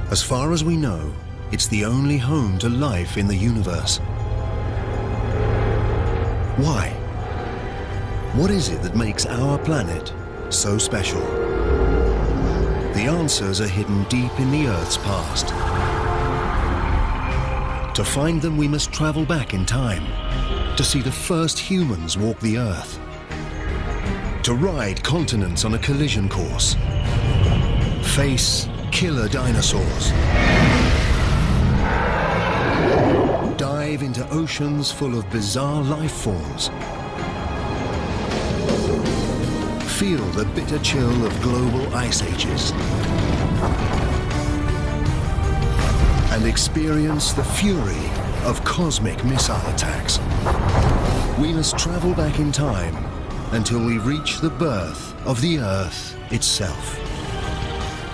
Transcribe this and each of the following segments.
As far as we know, it's the only home to life in the universe. Why? What is it that makes our planet so special? The answers are hidden deep in the Earth's past. To find them, we must travel back in time to see the first humans walk the Earth, to ride continents on a collision course, face killer dinosaurs, dive into oceans full of bizarre life forms, feel the bitter chill of global ice ages, and experience the fury of cosmic missile attacks. We must travel back in time until we reach the birth of the Earth itself.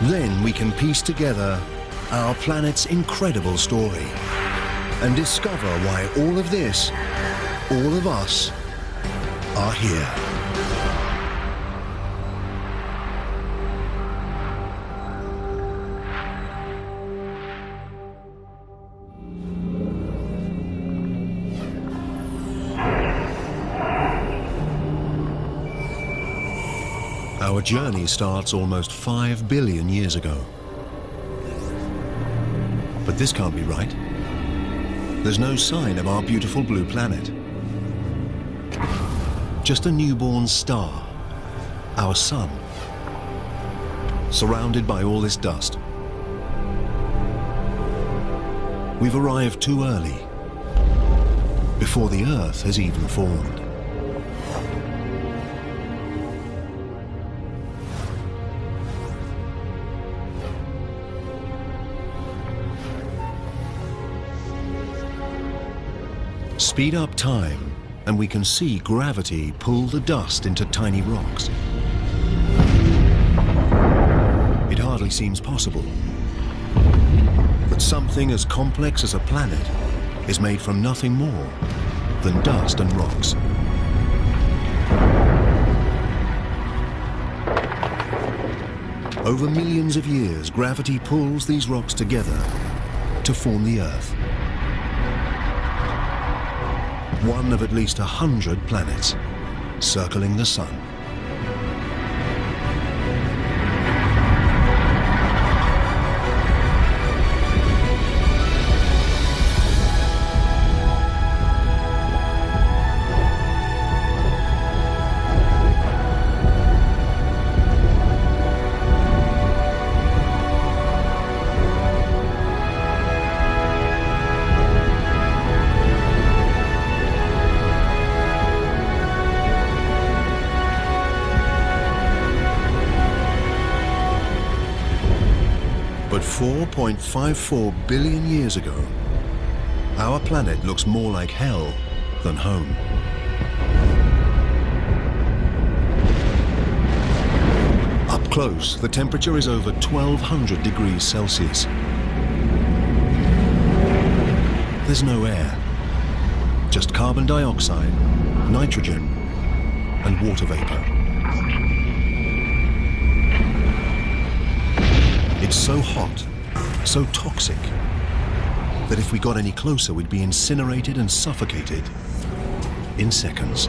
Then we can piece together our planet's incredible story and discover why all of this, all of us, are here. Our journey starts almost 5 billion years ago. But this can't be right. There's no sign of our beautiful blue planet. Just a newborn star, our sun, surrounded by all this dust. We've arrived too early, before the Earth has even formed. Speed up time, and we can see gravity pull the dust into tiny rocks. It hardly seems possible that something as complex as a planet is made from nothing more than dust and rocks. Over millions of years, gravity pulls these rocks together to form the Earth. One of at least 100 planets circling the sun. But 4.54 billion years ago, our planet looks more like hell than home. Up close, the temperature is over 1200 degrees Celsius. There's no air, just carbon dioxide, nitrogen, and water vapor. It's so hot, so toxic, that if we got any closer, we'd be incinerated and suffocated in seconds.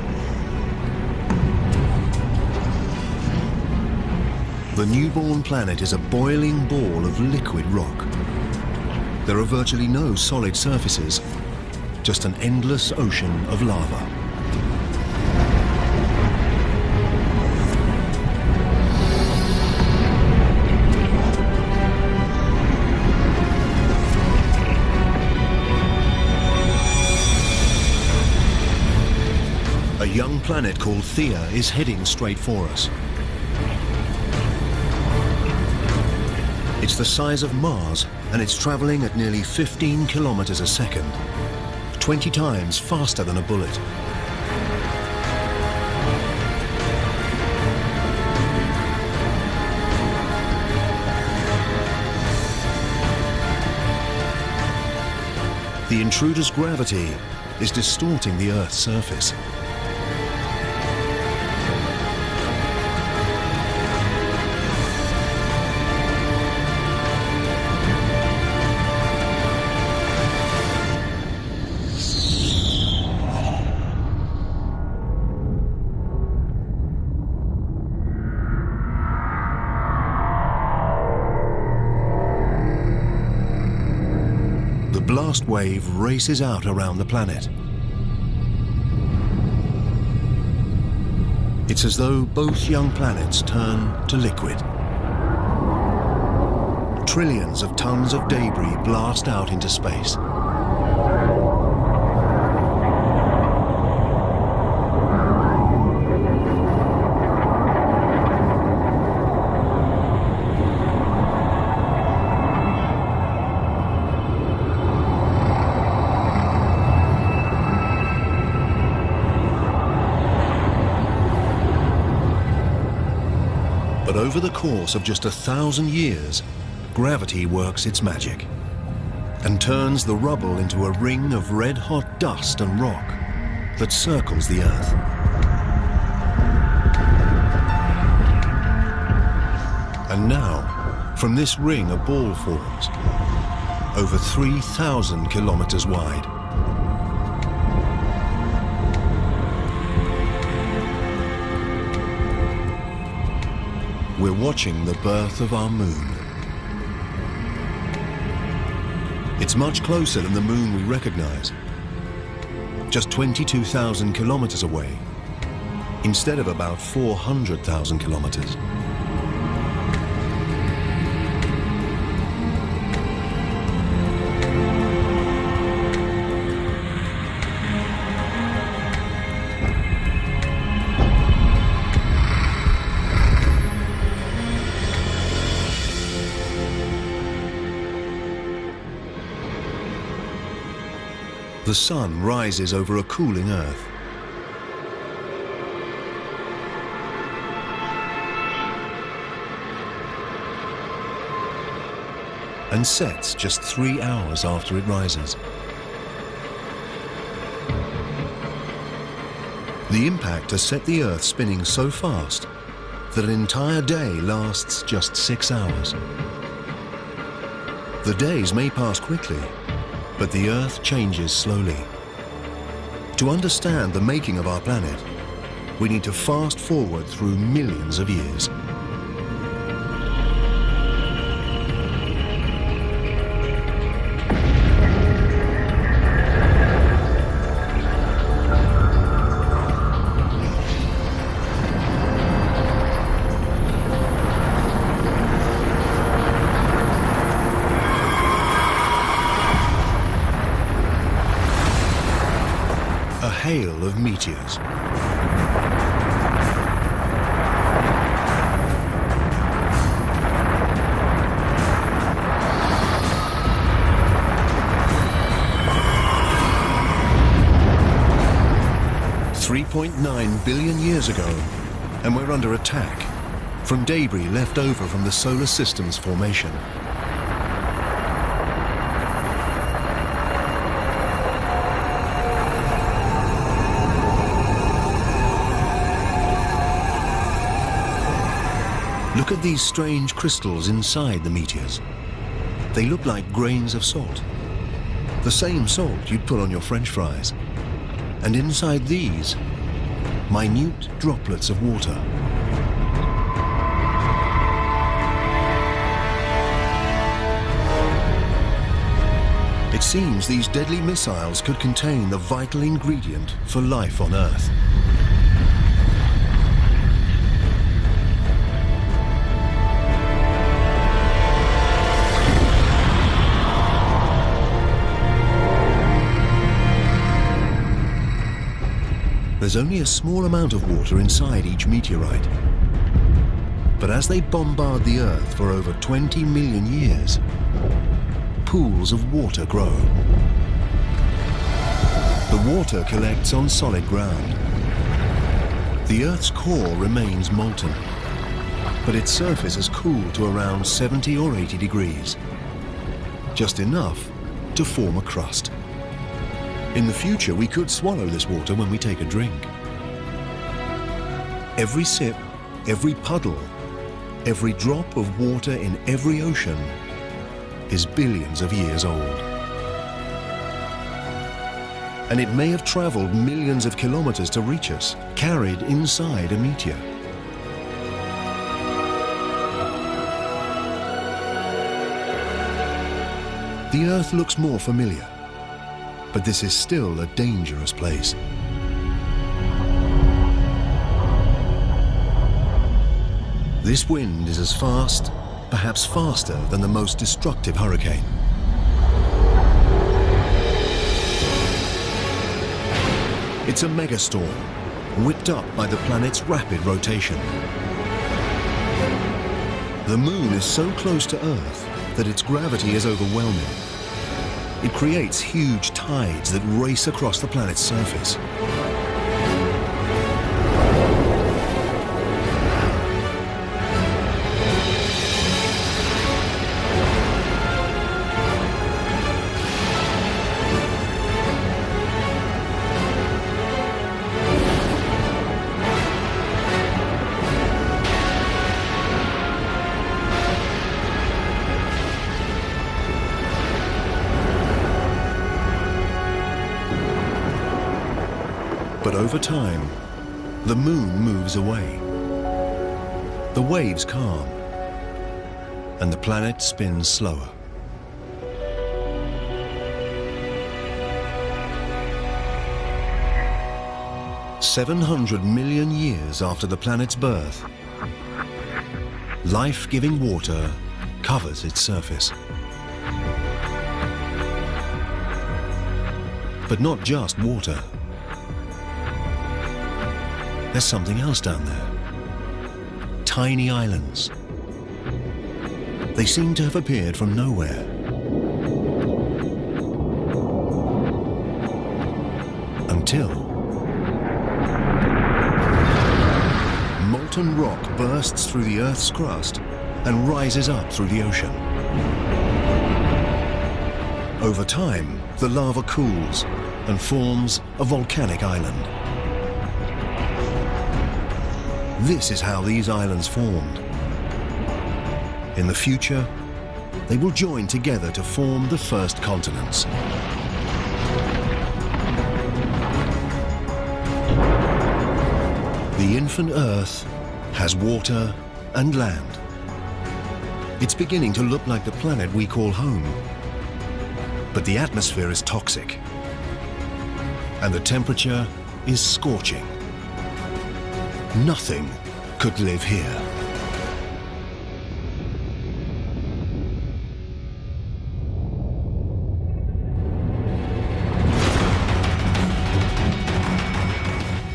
The newborn planet is a boiling ball of liquid rock. There are virtually no solid surfaces, just an endless ocean of lava. A young planet called Theia is heading straight for us. It's the size of Mars, and it's traveling at nearly 15 kilometers a second, 20 times faster than a bullet. The intruder's gravity is distorting the Earth's surface. blast wave races out around the planet. It's as though both young planets turn to liquid. Trillions of tons of debris blast out into space. But over the course of just 1,000 years, gravity works its magic and turns the rubble into a ring of red-hot dust and rock that circles the Earth. And now, from this ring a ball forms, over 3,000 kilometers wide. We're watching the birth of our moon. It's much closer than the moon we recognize, just 22,000 kilometers away, instead of about 400,000 kilometers. The sun rises over a cooling Earth. And sets just 3 hours after it rises. The impact has set the Earth spinning so fast that an entire day lasts just 6 hours. The days may pass quickly, but the Earth changes slowly. To understand the making of our planet, we need to fast forward through millions of years. A hail of meteors. $3.9 billion years ago, and we're under attack from debris left over from the solar system's formation. Look at these strange crystals inside the meteors. They look like grains of salt. The same salt you'd put on your French fries. And inside these, minute droplets of water. It seems these deadly missiles could contain the vital ingredient for life on Earth. There's only a small amount of water inside each meteorite. But as they bombard the Earth for over 20 million years, pools of water grow. The water collects on solid ground. The Earth's core remains molten, but its surface has cooled to around 70 or 80 degrees, just enough to form a crust. In the future, we could swallow this water when we take a drink. Every sip, every puddle, every drop of water in every ocean is billions of years old. And it may have traveled millions of kilometers to reach us, carried inside a meteor. The Earth looks more familiar, but this is still a dangerous place. This wind is as fast, perhaps faster than the most destructive hurricane. It's a megastorm, whipped up by the planet's rapid rotation. The moon is so close to Earth that its gravity is overwhelming. It creates huge tides that race across the planet's surface. But over time, the moon moves away. The waves calm, and the planet spins slower. "700 million years after the planet's birth, life-giving water covers its surface. But not just water. There's something else down there. Tiny islands. They seem to have appeared from nowhere. Until molten rock bursts through the Earth's crust and rises up through the ocean. Over time, the lava cools and forms a volcanic island. This is how these islands formed. In the future, they will join together to form the first continents. The infant Earth has water and land. It's beginning to look like the planet we call home. But the atmosphere is toxic, and the temperature is scorching. Nothing could live here.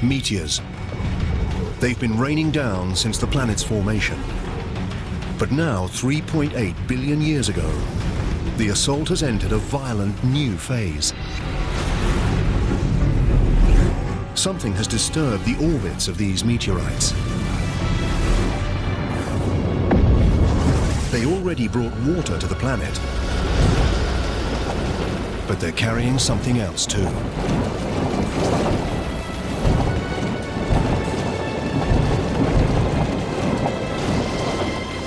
Meteors. They've been raining down since the planet's formation. But now, 3.8 billion years ago, the assault has entered a violent new phase. Something has disturbed the orbits of these meteorites. They already brought water to the planet, but they're carrying something else too.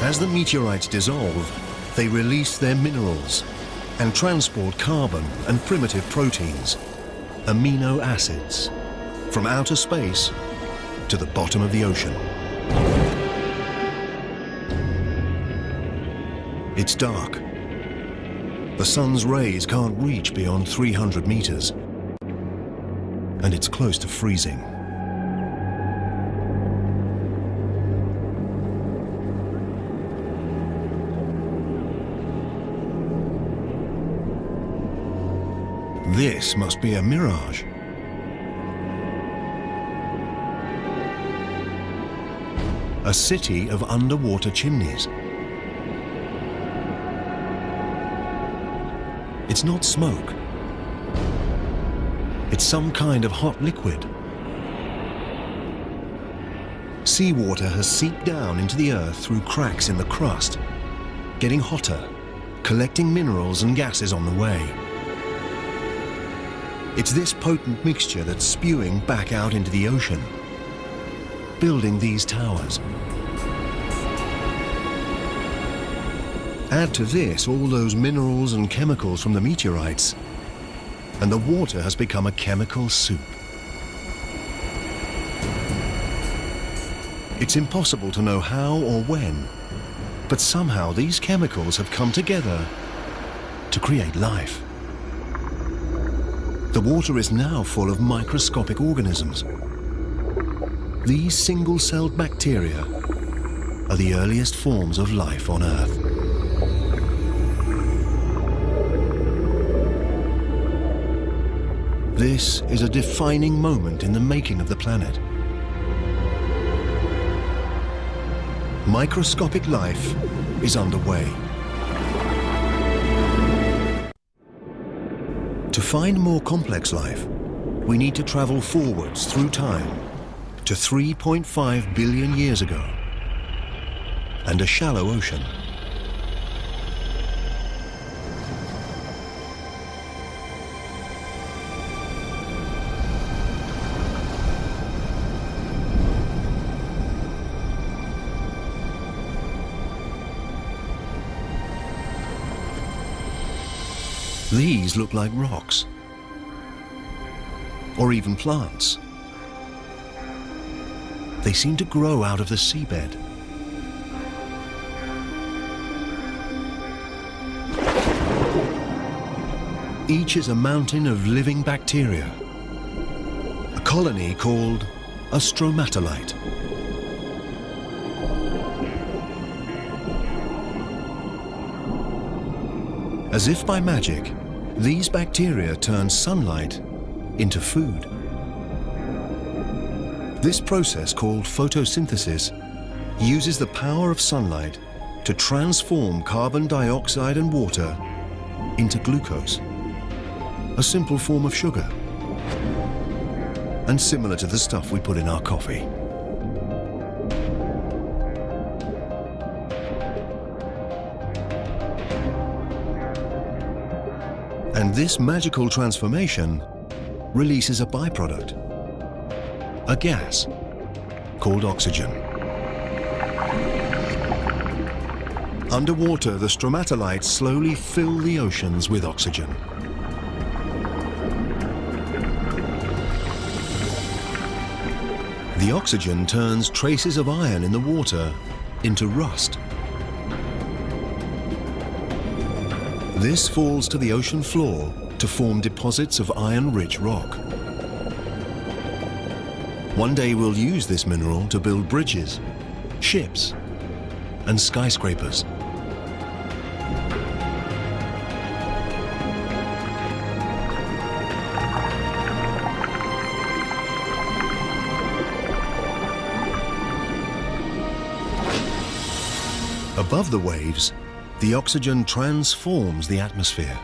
As the meteorites dissolve, they release their minerals and transport carbon and primitive proteins, amino acids, from outer space to the bottom of the ocean. It's dark. The sun's rays can't reach beyond 300 meters, and it's close to freezing. This must be a mirage. A city of underwater chimneys. It's not smoke. It's some kind of hot liquid. Seawater has seeped down into the Earth through cracks in the crust, getting hotter, collecting minerals and gases on the way. It's this potent mixture that's spewing back out into the ocean, building these towers. Add to this all those minerals and chemicals from the meteorites, and the water has become a chemical soup. It's impossible to know how or when, but somehow these chemicals have come together to create life. The water is now full of microscopic organisms. These single-celled bacteria are the earliest forms of life on Earth. This is a defining moment in the making of the planet. Microscopic life is underway. To find more complex life, we need to travel forwards through time to 3.5 billion years ago and a shallow ocean. These look like rocks, or even plants. They seem to grow out of the seabed. Each is a mountain of living bacteria, a colony called a stromatolite. As if by magic, these bacteria turn sunlight into food. This process, called photosynthesis, uses the power of sunlight to transform carbon dioxide and water into glucose, a simple form of sugar, and similar to the stuff we put in our coffee. And this magical transformation releases a byproduct, a gas called oxygen. Underwater, the stromatolites slowly fill the oceans with oxygen. The oxygen turns traces of iron in the water into rust. This falls to the ocean floor to form deposits of iron-rich rock. One day we'll use this mineral to build bridges, ships, and skyscrapers. Above the waves, the oxygen transforms the atmosphere.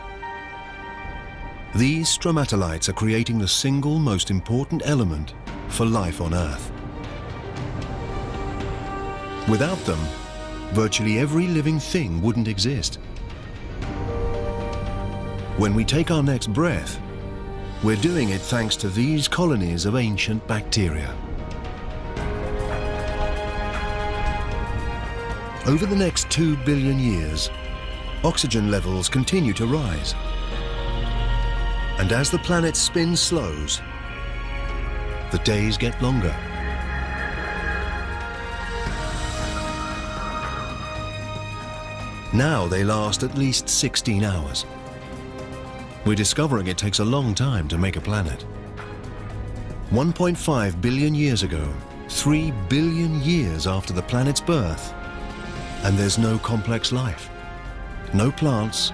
These stromatolites are creating the single most important element for life on Earth. Without them, virtually every living thing wouldn't exist. When we take our next breath, we're doing it thanks to these colonies of ancient bacteria. Over the next 2 billion years, oxygen levels continue to rise. And as the planet's spin slows, the days get longer. Now they last at least 16 hours. We're discovering it takes a long time to make a planet. 1.5 billion years ago, 3 billion years after the planet's birth, and there's no complex life. No plants,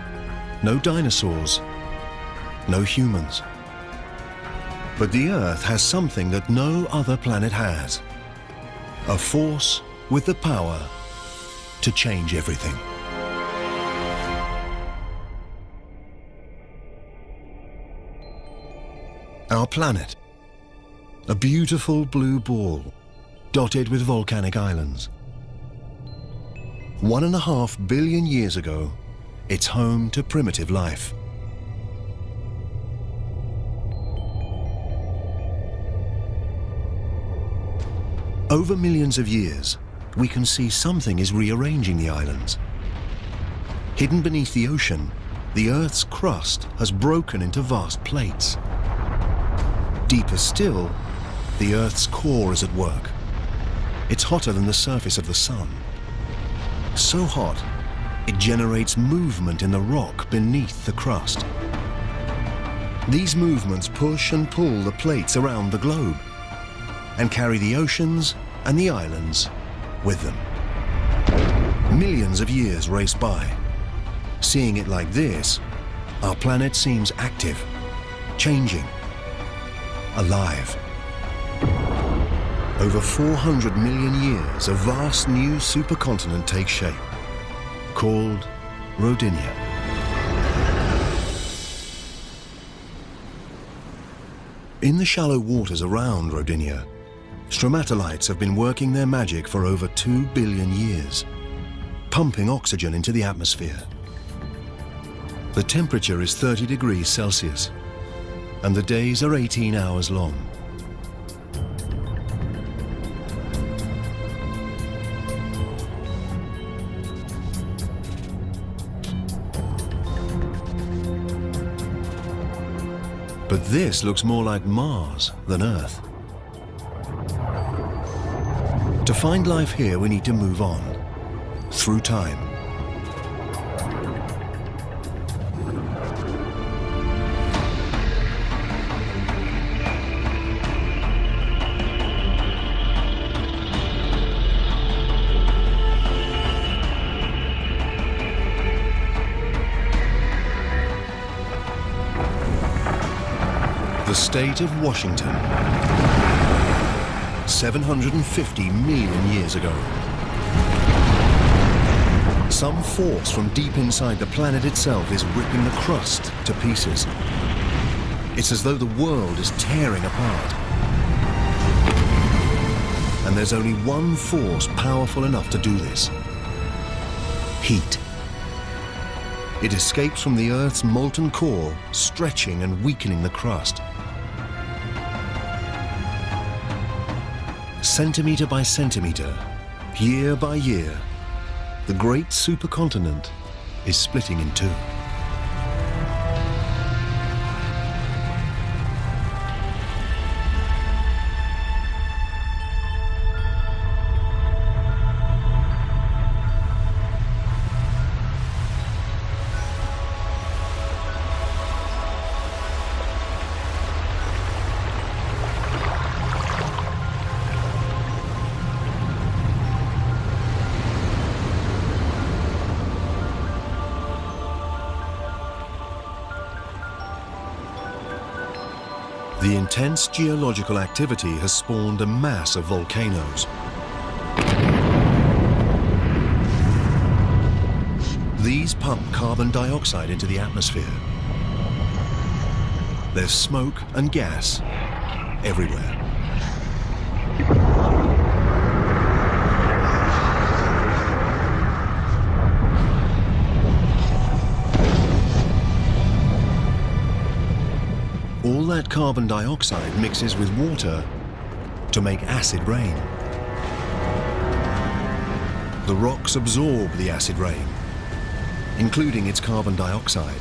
no dinosaurs, no humans. But the Earth has something that no other planet has. A force with the power to change everything. Our planet, a beautiful blue ball, dotted with volcanic islands. 1.5 billion years ago, it's home to primitive life. Over millions of years, we can see something is rearranging the islands. Hidden beneath the ocean, the Earth's crust has broken into vast plates. Deeper still, the Earth's core is at work. It's hotter than the surface of the sun. So hot It generates movement in the rock beneath the crust. These movements push and pull the plates around the globe and carry the oceans and the islands with them. Millions of years race by. Seeing it like this, our planet seems active, changing, alive. Over 400 million years, a vast new supercontinent takes shape, called Rodinia. In the shallow waters around Rodinia, stromatolites have been working their magic for over 2 billion years, pumping oxygen into the atmosphere. The temperature is 30 degrees Celsius, and the days are 18 hours long. But this looks more like Mars than Earth. To find life here, we need to move on, through time. The state of Washington, 750 million years ago. Some force from deep inside the planet itself is ripping the crust to pieces. It's as though the world is tearing apart. And there's only one force powerful enough to do this: heat. It escapes from the Earth's molten core, stretching and weakening the crust. Centimeter by centimeter, year by year, the great supercontinent is splitting in two. The intense geological activity has spawned a mass of volcanoes. These pump carbon dioxide into the atmosphere. There's smoke and gas everywhere. All that carbon dioxide mixes with water to make acid rain. The rocks absorb the acid rain, including its carbon dioxide.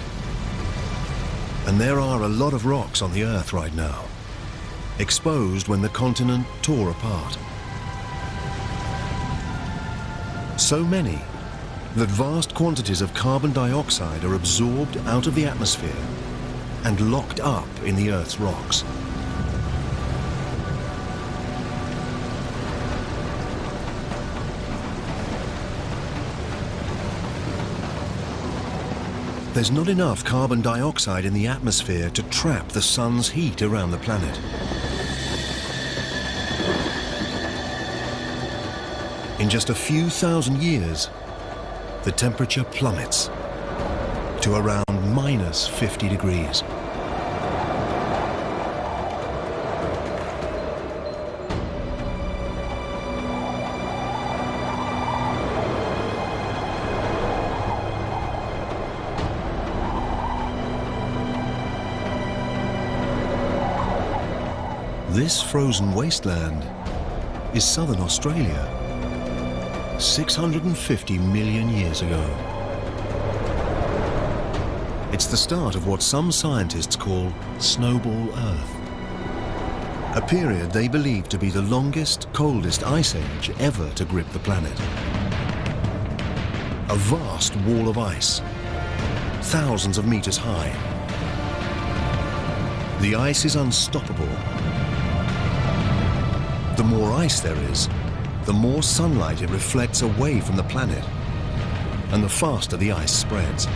And there are a lot of rocks on the Earth right now, exposed when the continent tore apart. So many that vast quantities of carbon dioxide are absorbed out of the atmosphere and locked up in the Earth's rocks. There's not enough carbon dioxide in the atmosphere to trap the sun's heat around the planet. In just a few thousand years, the temperature plummets to around minus 50 degrees. This frozen wasteland is southern Australia, 650 million years ago. It's the start of what some scientists call Snowball Earth, a period they believe to be the longest, coldest ice age ever to grip the planet. a vast wall of ice, thousands of meters high. The ice is unstoppable. The more ice there is, the more sunlight it reflects away from the planet, and the faster the ice spreads.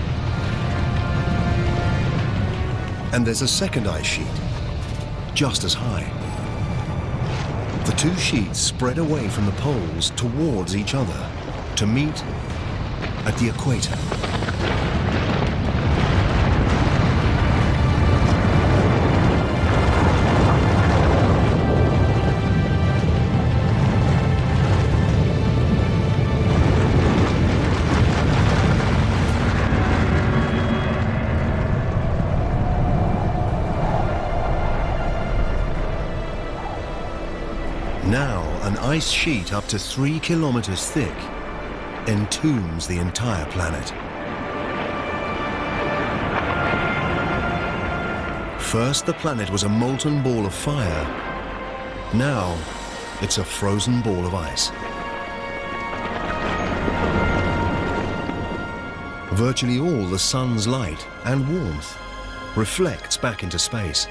And there's a second ice sheet, just as high. The two sheets spread away from the poles towards each other to meet at the equator. Now, an ice sheet up to 3 kilometers thick entombs the entire planet. First, the planet was a molten ball of fire. Now, it's a frozen ball of ice. Virtually all the sun's light and warmth reflects back into space.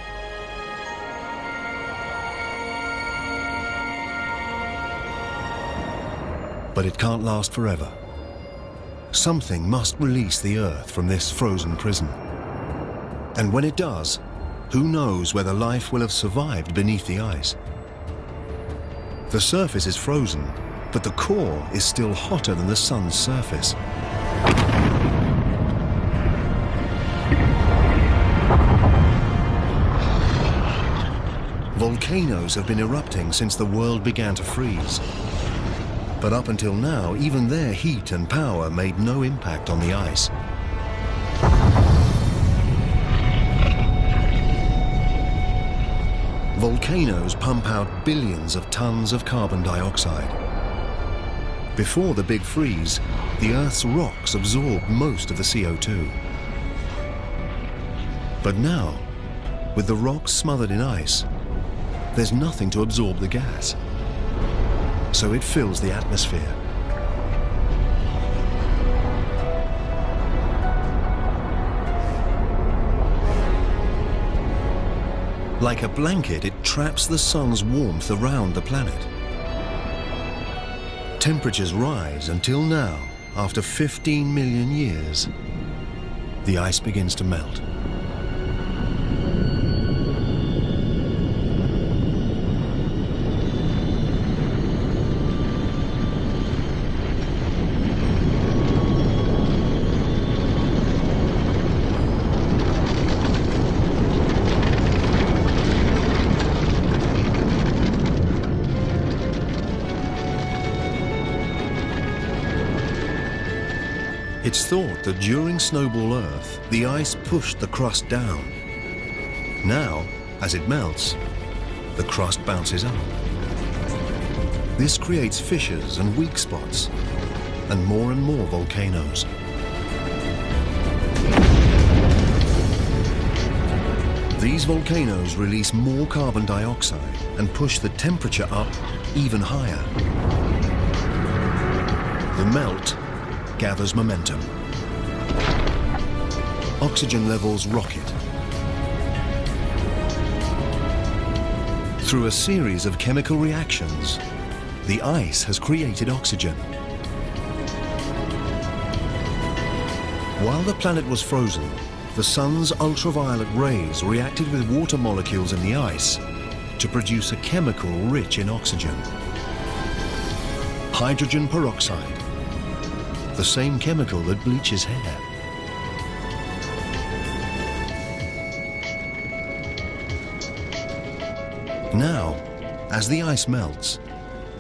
But it can't last forever. Something must release the Earth from this frozen prison. And when it does, who knows whether life will have survived beneath the ice? The surface is frozen, but the core is still hotter than the sun's surface. Volcanoes have been erupting since the world began to freeze. But up until now, even their heat and power made no impact on the ice. Volcanoes pump out billions of tons of carbon dioxide. Before the big freeze, the Earth's rocks absorbed most of the CO2. But now, with the rocks smothered in ice, there's nothing to absorb the gas. So it fills the atmosphere. Like a blanket, it traps the sun's warmth around the planet. Temperatures rise until now, after 15 million years, the ice begins to melt. It's thought that during Snowball Earth, the ice pushed the crust down. Now, as it melts, the crust bounces up. This creates fissures and weak spots, and more volcanoes. These volcanoes release more carbon dioxide and push the temperature up even higher. The melt gathers momentum. Oxygen levels rocket. Through a series of chemical reactions, the ice has created oxygen. While the planet was frozen, the sun's ultraviolet rays reacted with water molecules in the ice to produce a chemical rich in oxygen. Hydrogen peroxide, the same chemical that bleaches hair. Now, as the ice melts,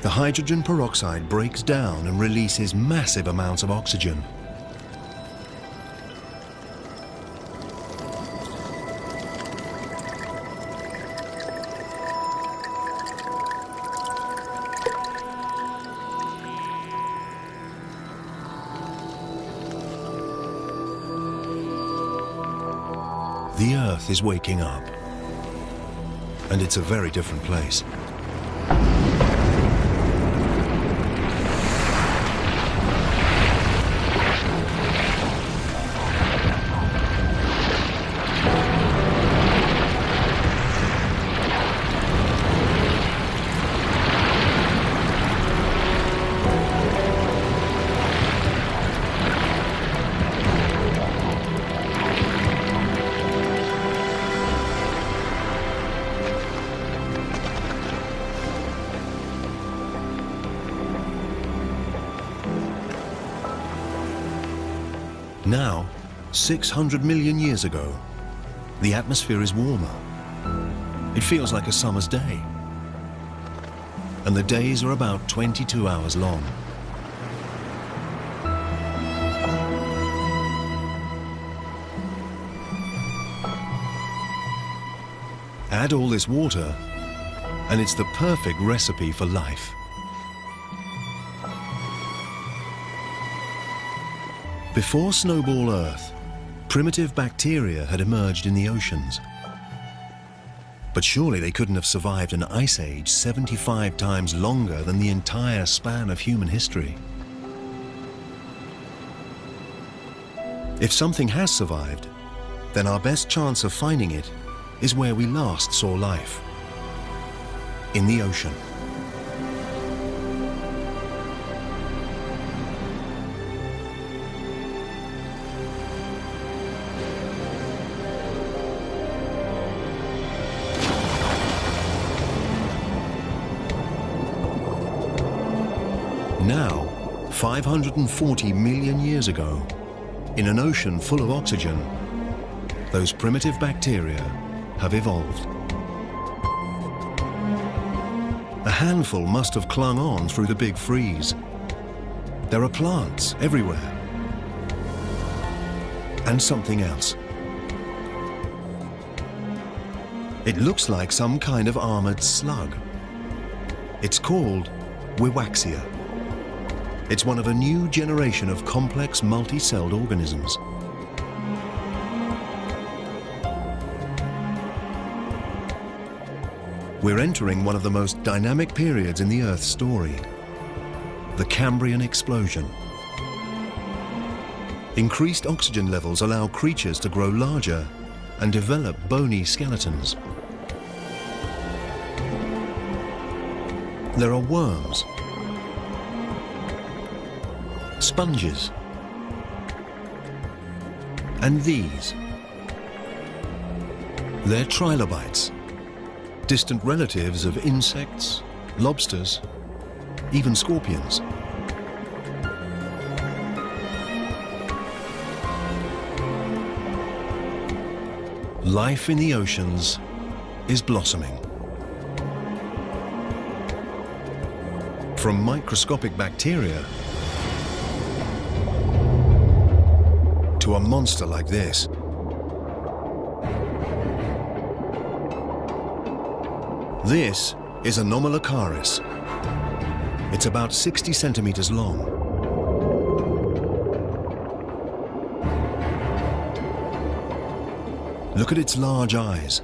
the hydrogen peroxide breaks down and releases massive amounts of oxygen. The Earth is waking up, and it's a very different place. Now, 600 million years ago, the atmosphere is warmer. It feels like a summer's day. And the days are about 22 hours long. Add all this water, and it's the perfect recipe for life. Before Snowball Earth, primitive bacteria had emerged in the oceans. But surely they couldn't have survived an ice age 75 times longer than the entire span of human history. If something has survived, then our best chance of finding it is where we last saw life, in the ocean. Now, 540 million years ago, in an ocean full of oxygen, those primitive bacteria have evolved. A handful must have clung on through the big freeze. There are plants everywhere. And something else. It looks like some kind of armored slug. It's called Wiwaxia. It's one of a new generation of complex multi-celled organisms. We're entering one of the most dynamic periods in the Earth's story, the Cambrian explosion. Increased oxygen levels allow creatures to grow larger and develop bony skeletons. There are worms, sponges, and these. They're trilobites, distant relatives of insects, lobsters, even scorpions. Life in the oceans is blossoming. From microscopic bacteria to a monster like this. This is Anomalocaris. It's about 60 centimeters long. Look at its large eyes,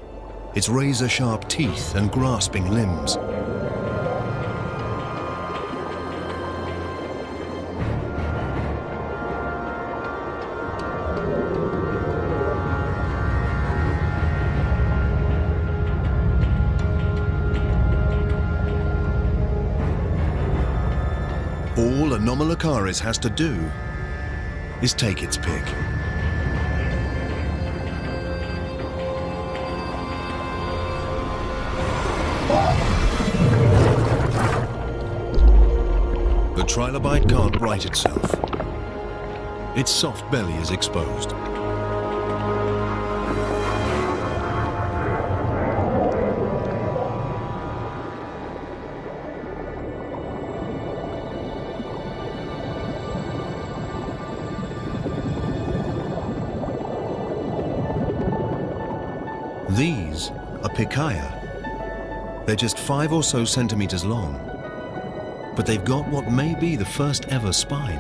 its razor-sharp teeth and grasping limbs. All Anomalocaris has to do is take its pick. The trilobite can't right itself. Its soft belly is exposed. These are Picaia. They're just 5 or so centimeters long, but they've got what may be the first ever spine.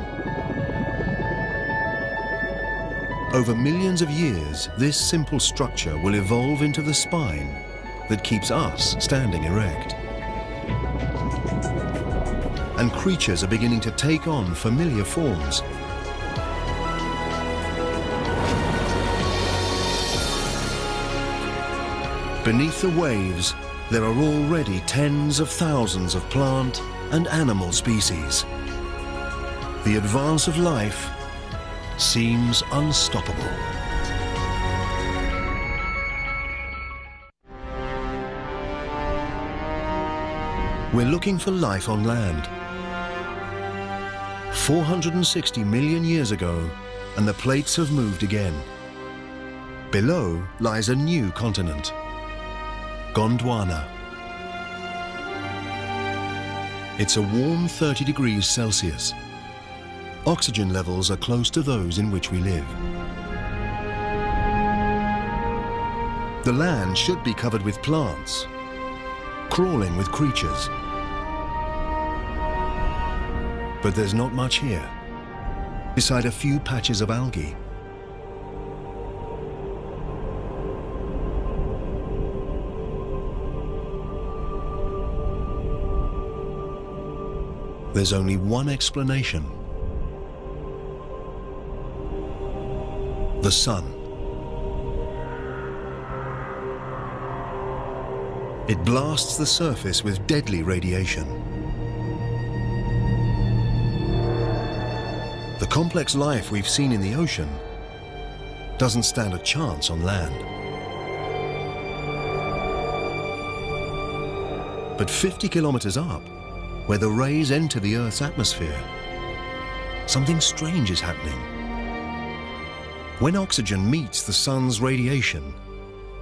Over millions of years, this simple structure will evolve into the spine that keeps us standing erect. And creatures are beginning to take on familiar forms. Beneath the waves, there are already tens of thousands of plant and animal species. The advance of life seems unstoppable. We're looking for life on land. 460 million years ago, and the plates have moved again. Below lies a new continent, Gondwana. It's a warm 30 degrees Celsius. Oxygen levels are close to those in which we live. The land should be covered with plants, crawling with creatures. But there's not much here, beside a few patches of algae. There's only one explanation. The sun. It blasts the surface with deadly radiation. The complex life we've seen in the ocean doesn't stand a chance on land. But 50 kilometers up, where the rays enter the Earth's atmosphere, something strange is happening. When oxygen meets the sun's radiation,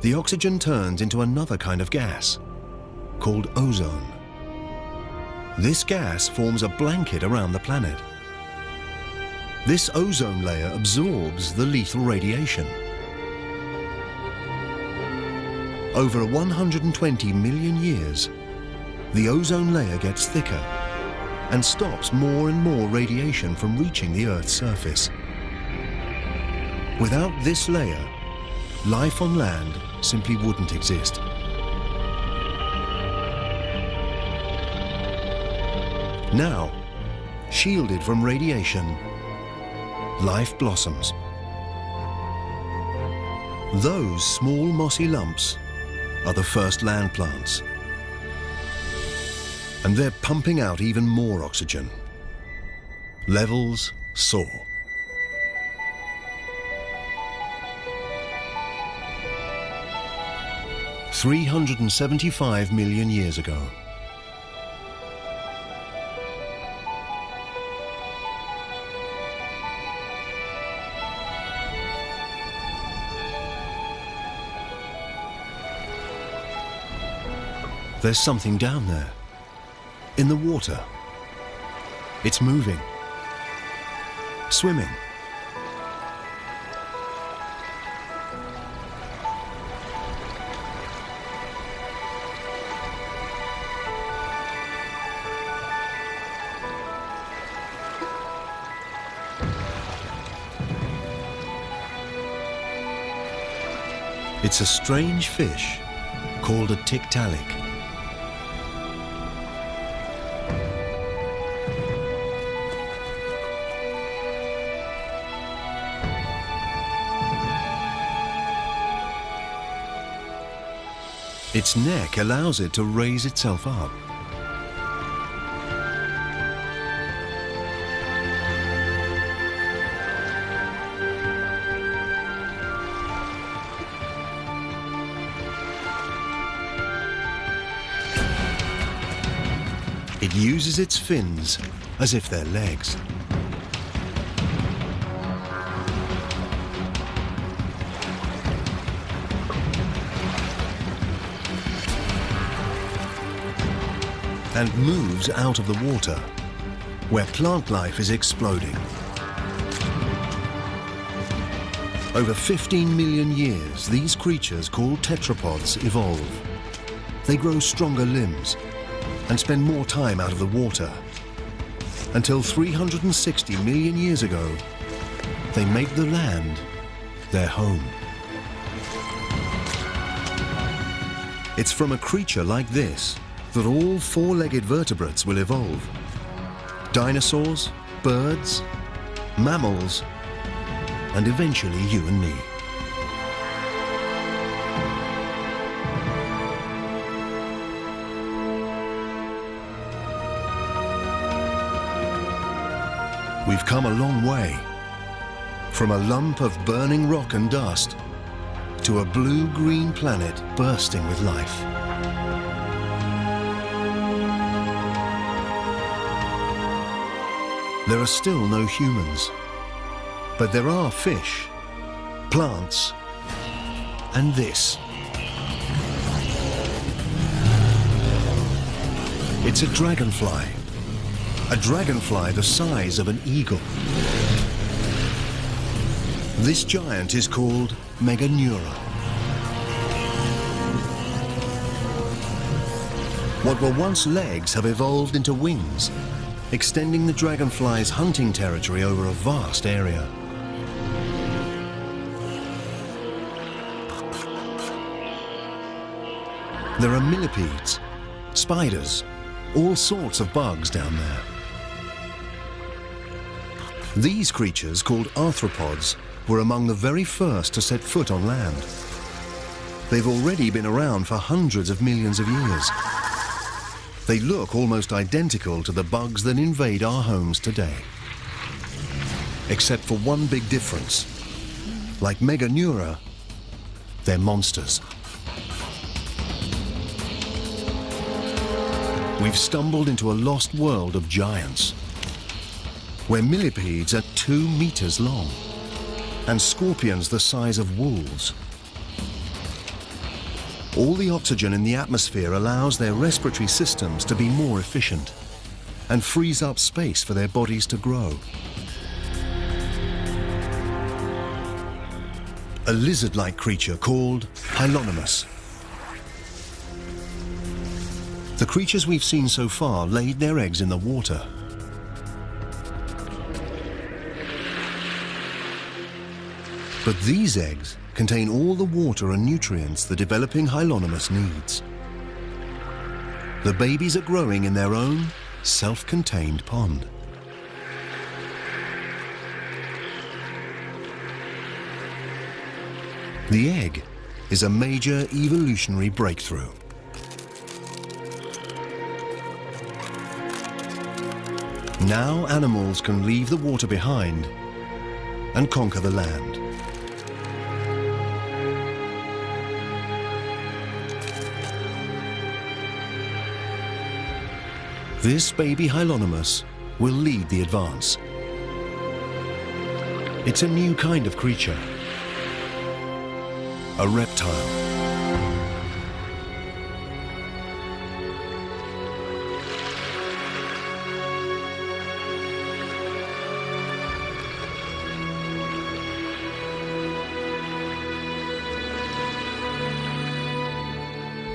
the oxygen turns into another kind of gas, called ozone. This gas forms a blanket around the planet. This ozone layer absorbs the lethal radiation. Over 120 million years, the ozone layer gets thicker and stops more and more radiation from reaching the Earth's surface. Without this layer, life on land simply wouldn't exist. Now, shielded from radiation, life blossoms. Those small mossy lumps are the first land plants. And they're pumping out even more oxygen. Levels soar. $375 million years ago. There's something down there. In the water. It's moving. Swimming. It's a strange fish called a tiktaalik. Its neck allows it to raise itself up. It uses its fins as if they're legs. And moves out of the water, where plant life is exploding. Over 15 million years, these creatures called tetrapods evolve. They grow stronger limbs and spend more time out of the water, until 360 million years ago, they make the land their home. It's from a creature like this that all four-legged vertebrates will evolve. Dinosaurs, birds, mammals, and eventually you and me. We've come a long way, from a lump of burning rock and dust to a blue-green planet bursting with life. There are still no humans, But there are fish, plants, and this. It's a dragonfly the size of an eagle. This giant is called Meganeura. What were once legs have evolved into wings, extending the dragonfly's hunting territory over a vast area. There are millipedes, spiders, all sorts of bugs down there. These creatures, called arthropods, were among the very first to set foot on land. They've already been around for hundreds of millions of years. They look almost identical to the bugs that invade our homes today. Except for one big difference. Like Meganeura, they're monsters. We've stumbled into a lost world of giants, where millipedes are 2 meters long, and scorpions the size of wolves. All the oxygen in the atmosphere allows their respiratory systems to be more efficient and frees up space for their bodies to grow. A lizard-like creature called Hylonomus. The creatures we've seen so far laid their eggs in the water. But these eggs contain all the water and nutrients the developing Hylonomus needs. The babies are growing in their own self-contained pond. The egg is a major evolutionary breakthrough. Now animals can leave the water behind and conquer the land. This baby Hylonomus will lead the advance. It's a new kind of creature, a reptile.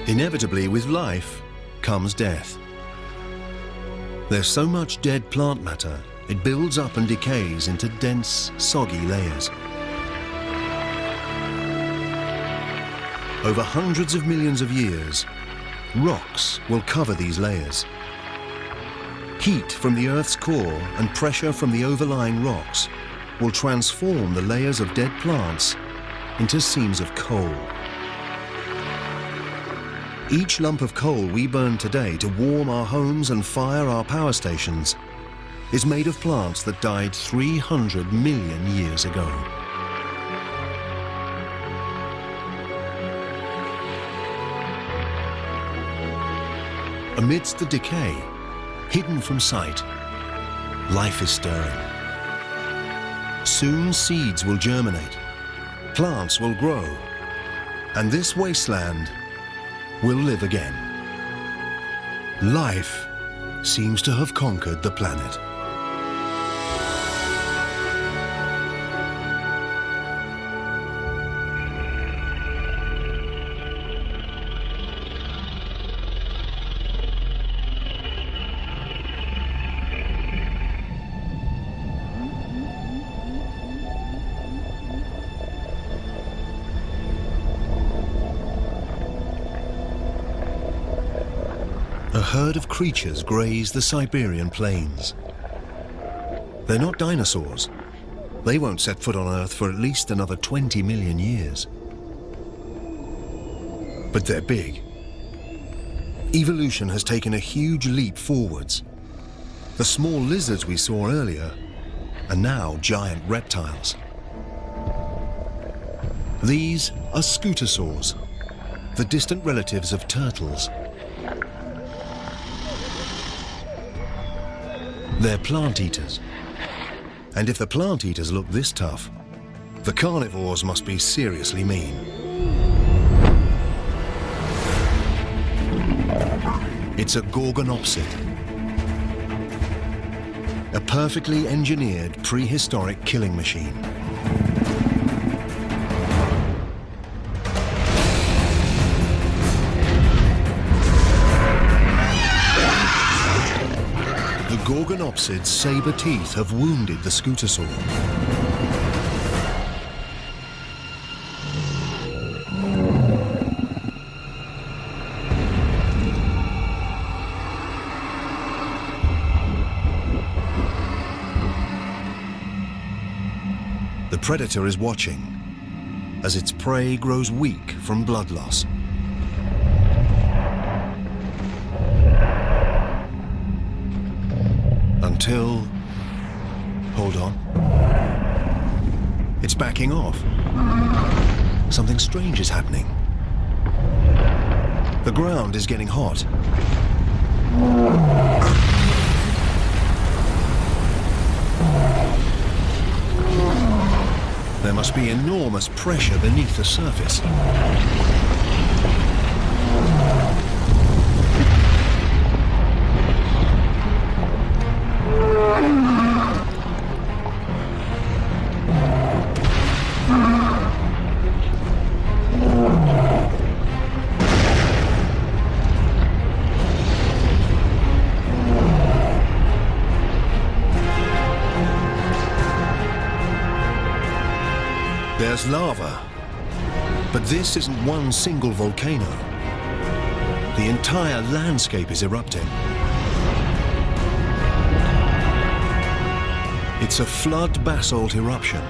Inevitably, with life comes death. There's so much dead plant matter, it builds up and decays into dense, soggy layers. Over hundreds of millions of years, rocks will cover these layers. Heat from the Earth's core and pressure from the overlying rocks will transform the layers of dead plants into seams of coal. Each lump of coal we burn today to warm our homes and fire our power stations is made of plants that died 300 million years ago. Amidst the decay, hidden from sight, life is stirring. Soon seeds will germinate, plants will grow, and this wasteland will live again. Life seems to have conquered the planet. A herd of creatures graze the Siberian plains. They're not dinosaurs. They won't set foot on Earth for at least another 20 million years. But they're big. Evolution has taken a huge leap forwards. The small lizards we saw earlier are now giant reptiles. These are scutosaurs, the distant relatives of turtles. They're plant eaters, And if the plant eaters look this tough, the carnivores must be seriously mean. It's a gorgonopsid, a perfectly engineered prehistoric killing machine. The gorgonopsid's saber teeth have wounded the scutosaur. The predator is watching as its prey grows weak from blood loss. Until, hold on, it's backing off. Something strange is happening. The ground is getting hot. There must be enormous pressure beneath the surface. There's lava, but this isn't one single volcano. The entire landscape is erupting. It's a flood basalt eruption.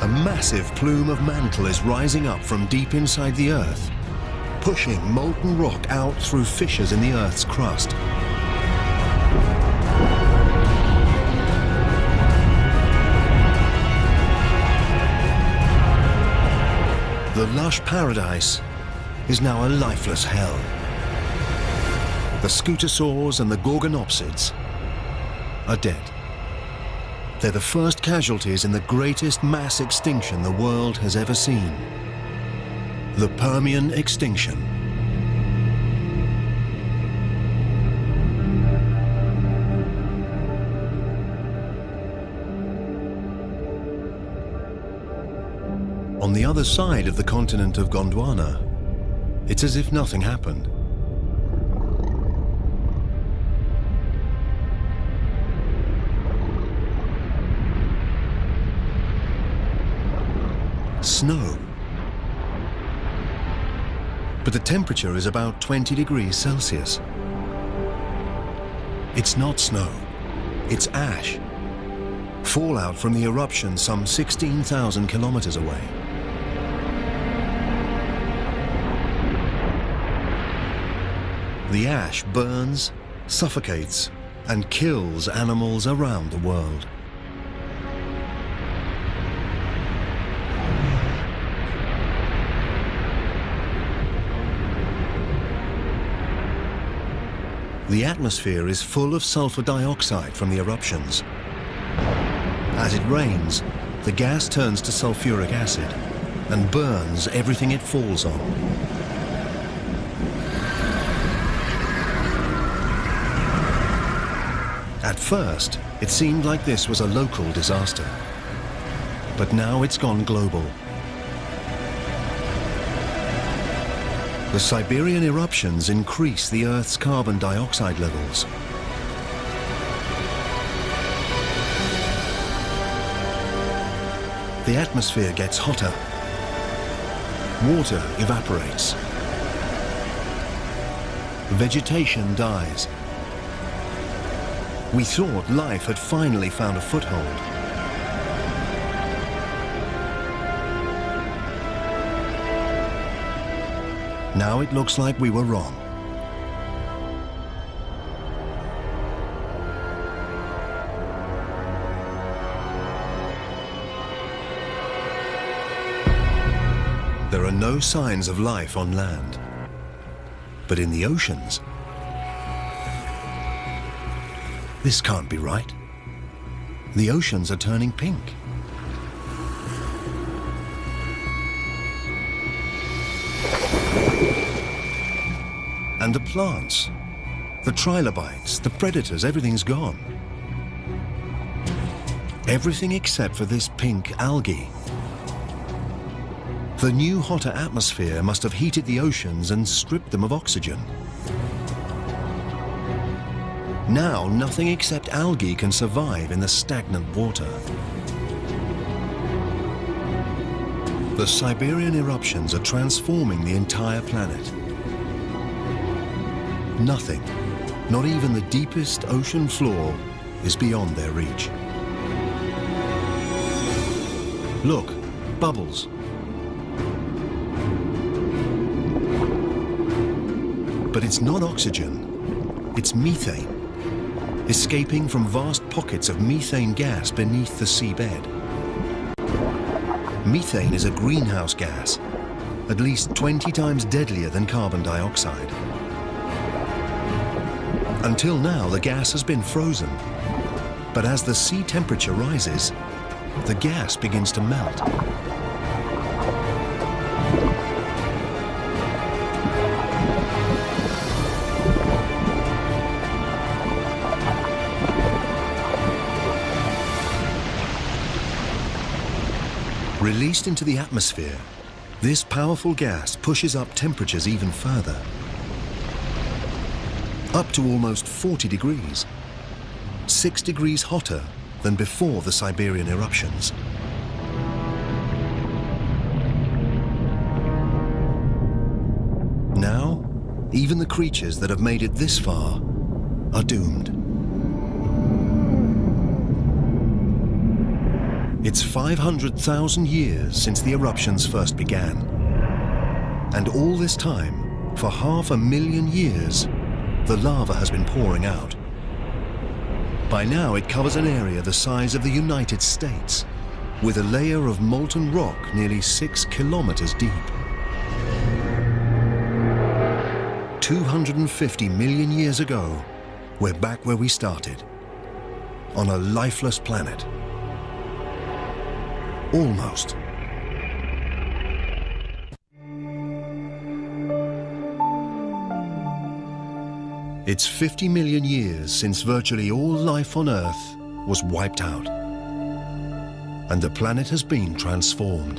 A massive plume of mantle is rising up from deep inside the Earth, pushing molten rock out through fissures in the Earth's crust. The lush paradise is now a lifeless hell. The scutosaurs and the gorgonopsids are dead. They're the first casualties in the greatest mass extinction the world has ever seen. The Permian extinction. On the other side of the continent of Gondwana, it's as if nothing happened. Snow. But the temperature is about 20 degrees Celsius. It's not snow, it's ash. Fallout from the eruption some 16,000 kilometers away. The ash burns, suffocates, and kills animals around the world. The atmosphere is full of sulfur dioxide from the eruptions. As it rains, the gas turns to sulfuric acid and burns everything it falls on. At first, it seemed like this was a local disaster, but now it's gone global. The Siberian eruptions increase the Earth's carbon dioxide levels. The atmosphere gets hotter. Water evaporates. Vegetation dies. We thought life had finally found a foothold. Now it looks like we were wrong. There are no signs of life on land, but in the oceans, this can't be right. The oceans are turning pink. And the plants, the trilobites, the predators, everything's gone. Everything except for this pink algae. The new hotter atmosphere must have heated the oceans and stripped them of oxygen. Now, nothing except algae can survive in the stagnant water. The Siberian eruptions are transforming the entire planet. Nothing, not even the deepest ocean floor, is beyond their reach. Look, bubbles. But it's not oxygen, it's methane, escaping from vast pockets of methane gas beneath the seabed. Methane is a greenhouse gas, at least 20 times deadlier than carbon dioxide. Until now, the gas has been frozen, but as the sea temperature rises, the gas begins to melt. Released into the atmosphere, this powerful gas pushes up temperatures even further, up to almost 40 degrees, 6 degrees hotter than before the Siberian eruptions. Now, even the creatures that have made it this far are doomed. It's 500,000 years since the eruptions first began. And all this time, for 500,000 years, the lava has been pouring out. By now, it covers an area the size of the United States, with a layer of molten rock nearly 6 kilometers deep. 250 million years ago, we're back where we started, on a lifeless planet. Almost. It's 50 million years since virtually all life on Earth was wiped out, and the planet has been transformed.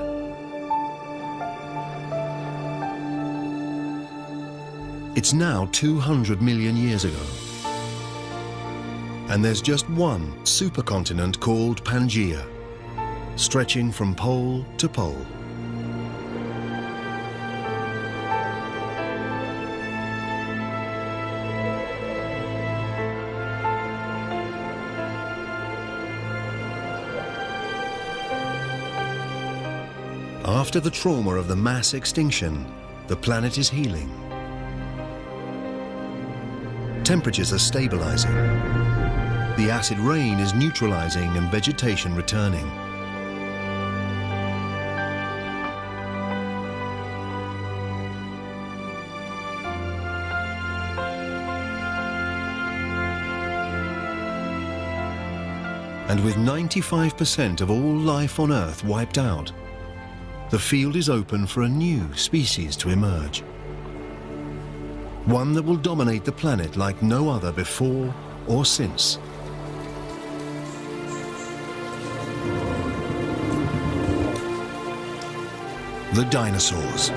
It's now 200 million years ago, and there's just one supercontinent called Pangaea, stretching from pole to pole. After the trauma of the mass extinction, the planet is healing. Temperatures are stabilizing. The acid rain is neutralizing and vegetation returning. And with 95% of all life on Earth wiped out, the field is open for a new species to emerge. One that will dominate the planet like no other before or since. The dinosaurs.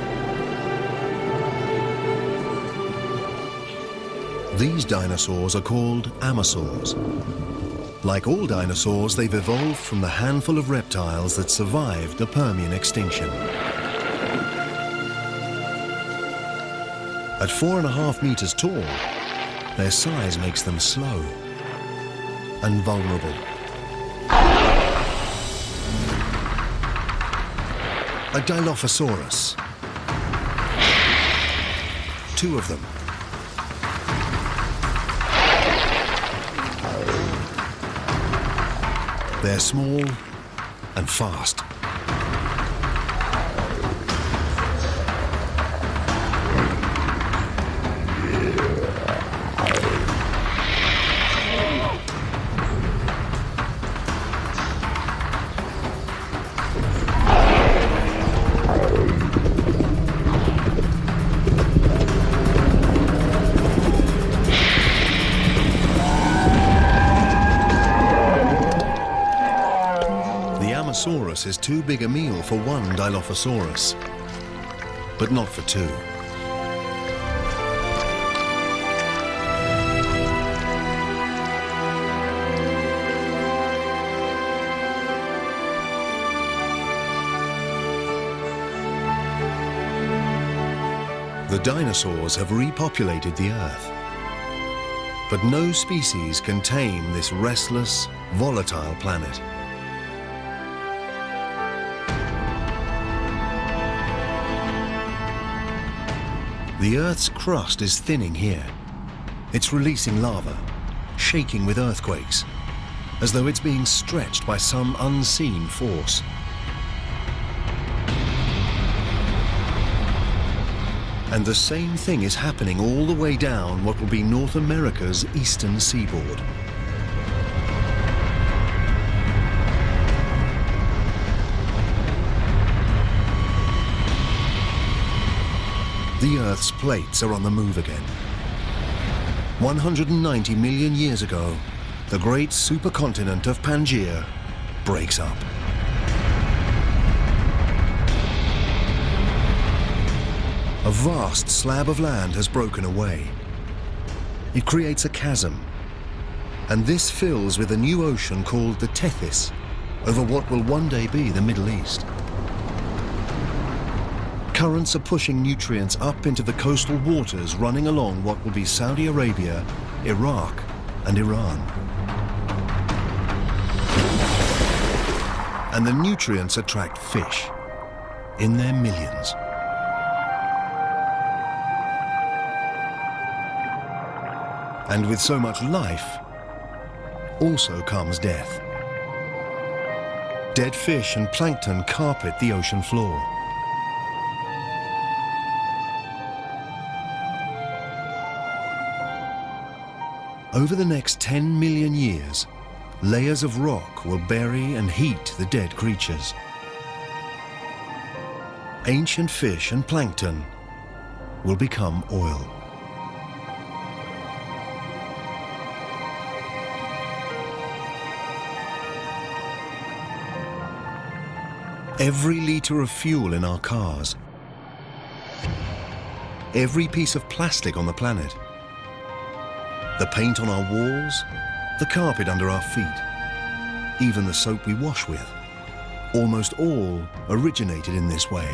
These dinosaurs are called amosaurs. Like all dinosaurs, they've evolved from the handful of reptiles that survived the Permian extinction. At 4.5 meters tall, their size makes them slow and vulnerable. A Dilophosaurus. 2 of them. They're small and fast. This is too big a meal for one Dilophosaurus, but not for two. The dinosaurs have repopulated the Earth, but no species can tame this restless, volatile planet. The Earth's crust is thinning here. It's releasing lava, shaking with earthquakes, as though it's being stretched by some unseen force. And the same thing is happening all the way down what will be North America's eastern seaboard. The Earth's plates are on the move again. 190 million years ago, the great supercontinent of Pangaea breaks up. A vast slab of land has broken away. It creates a chasm, and this fills with a new ocean called the Tethys over what will one day be the Middle East. Currents are pushing nutrients up into the coastal waters running along what will be Saudi Arabia, Iraq, and Iran. And the nutrients attract fish in their millions. And with so much life, also comes death. Dead fish and plankton carpet the ocean floor. Over the next 10 million years, layers of rock will bury and heat the dead creatures. Ancient fish and plankton will become oil. Every liter of fuel in our cars, every piece of plastic on the planet, the paint on our walls, the carpet under our feet, even the soap we wash with, almost all originated in this way.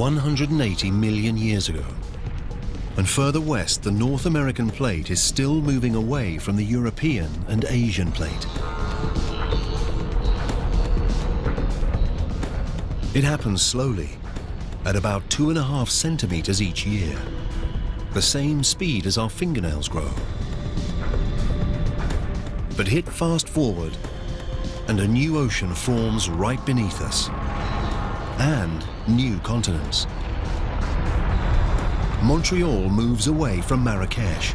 $180 million years ago, and further west, the North American plate is still moving away from the European and Asian plate. It happens slowly, at about 2.5 centimeters each year, the same speed as our fingernails grow. But hit fast forward, and a new ocean forms right beneath us, and new continents. Montreal moves away from Marrakesh,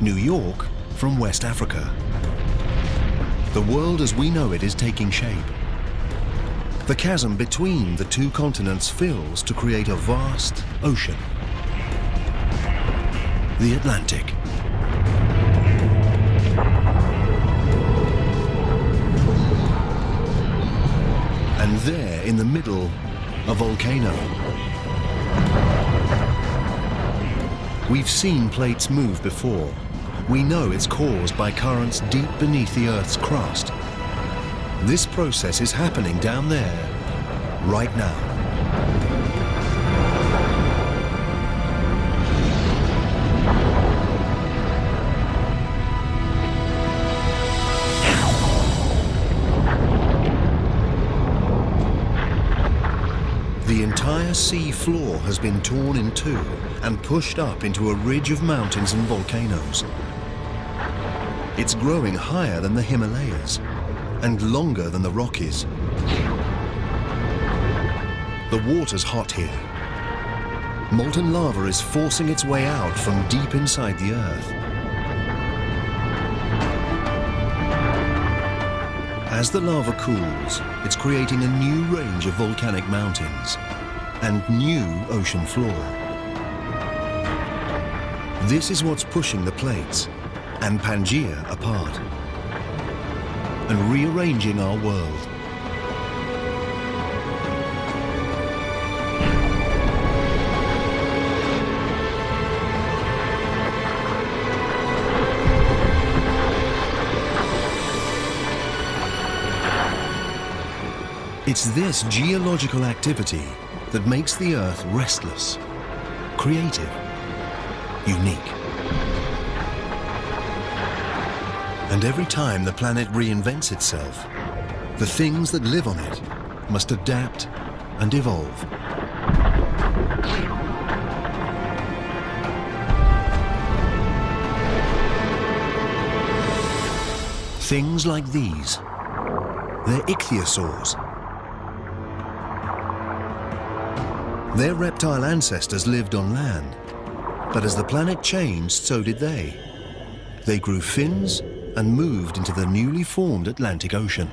New York from West Africa. The world as we know it is taking shape. The chasm between the two continents fills to create a vast ocean, the Atlantic. And there, in the middle, a volcano. We've seen plates move before. We know it's caused by currents deep beneath the Earth's crust. This process is happening down there, right now. The entire sea floor has been torn in two and pushed up into a ridge of mountains and volcanoes. It's growing higher than the Himalayas and longer than the Rockies. The water's hot here. Molten lava is forcing its way out from deep inside the Earth. As the lava cools, it's creating a new range of volcanic mountains and new ocean floor. This is what's pushing the plates and Pangaea apart and rearranging our world. It's this geological activity that makes the Earth restless, creative, unique. And every time the planet reinvents itself, the things that live on it must adapt and evolve. Things like these, they're ichthyosaurs. Their reptile ancestors lived on land, but as the planet changed, so did they. They grew fins and moved into the newly formed Atlantic Ocean.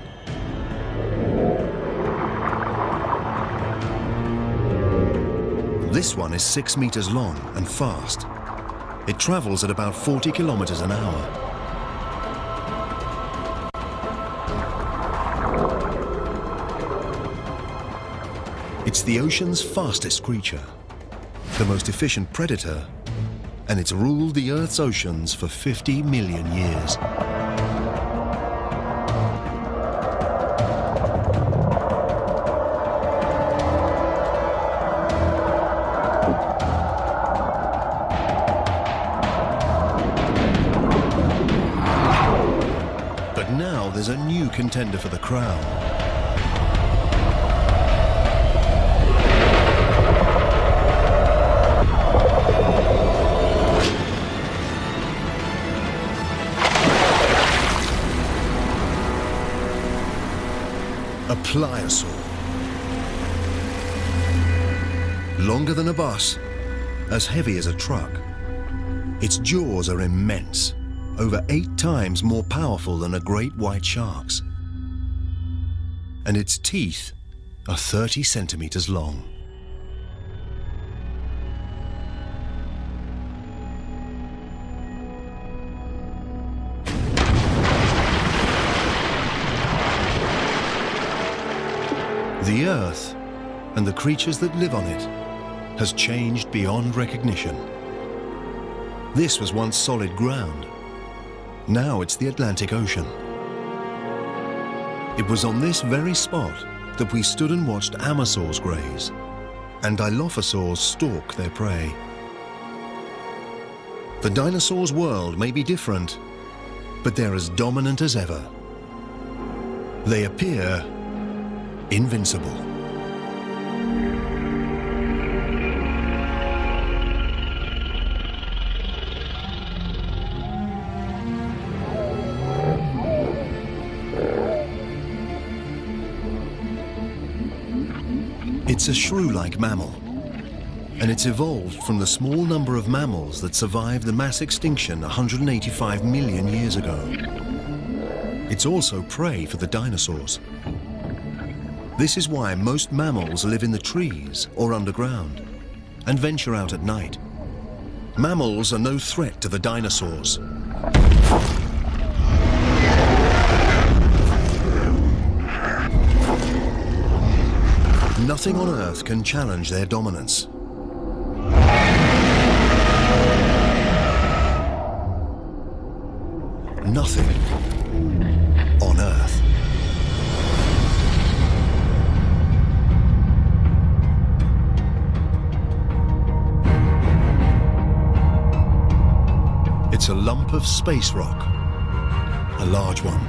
This one is 6 meters long and fast. It travels at about 40 kilometers an hour. It's the ocean's fastest creature, the most efficient predator, and it's ruled the Earth's oceans for 50 million years. But now there's a new contender for the crown. A pliosaur. Longer than a bus, as heavy as a truck. Its jaws are immense, over 8 times more powerful than a great white shark's. And its teeth are 30 centimeters long. The Earth, and the creatures that live on it, has changed beyond recognition. This was once solid ground. Now it's the Atlantic Ocean. It was on this very spot that we stood and watched Amazons graze and Dilophosaurs stalk their prey. The dinosaurs' world may be different, but they're as dominant as ever. They appear invincible. It's a shrew-like mammal, and it's evolved from the small number of mammals that survived the mass extinction 185 million years ago. It's also prey for the dinosaurs. This is why most mammals live in the trees or underground and venture out at night. Mammals are no threat to the dinosaurs. Nothing on Earth can challenge their dominance. Nothing on Earth. It's a lump of space rock, a large one.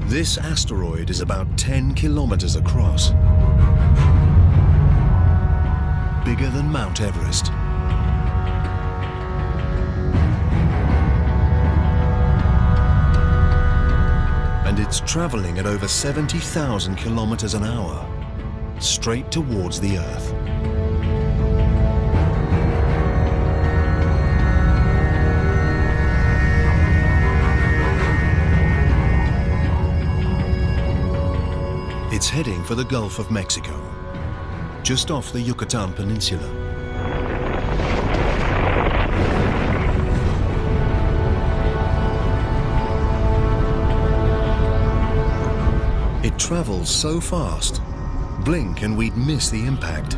This asteroid is about 10 kilometers across, bigger than Mount Everest. And it's traveling at over 70,000 kilometers an hour, straight towards the Earth. heading for the Gulf of Mexico, just off the Yucatan Peninsula. It travels so fast, blink and we'd miss the impact,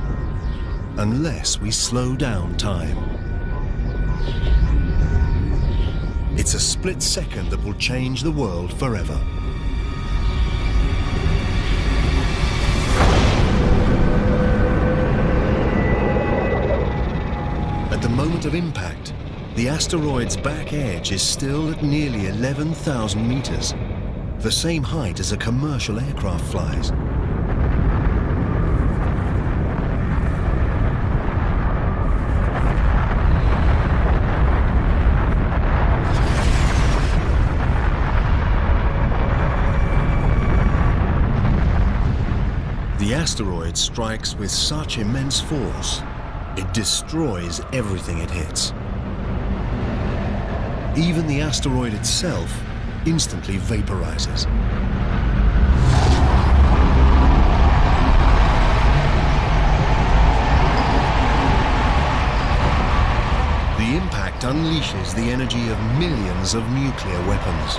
unless we slow down time. It's a split second that will change the world forever. At the moment of impact, the asteroid's back edge is still at nearly 11,000 meters, the same height as a commercial aircraft flies. The asteroid strikes with such immense force, it destroys everything it hits. Even the asteroid itself instantly vaporizes. The impact unleashes the energy of millions of nuclear weapons.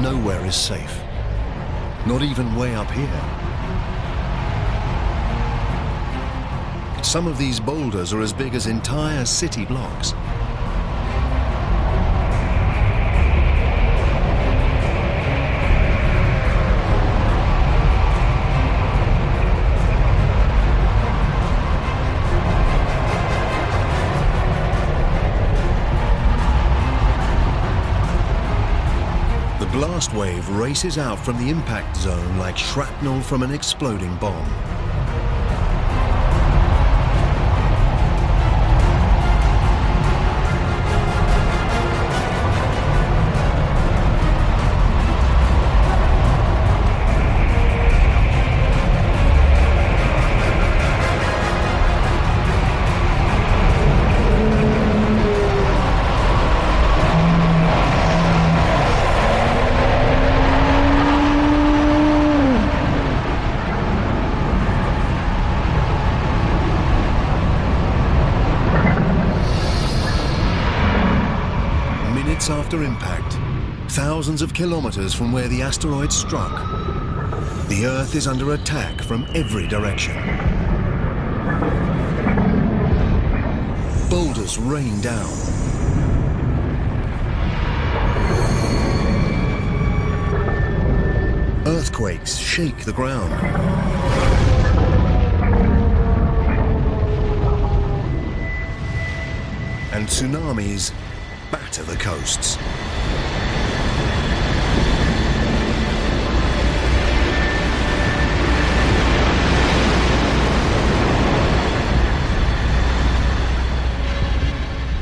Nowhere is safe, not even way up here. Some of these boulders are as big as entire city blocks. The blast wave races out from the impact zone like shrapnel from an exploding bomb. After impact, thousands of kilometers from where the asteroid struck, the Earth is under attack from every direction. Boulders rain down. Earthquakes shake the ground. And tsunamis batter the coasts.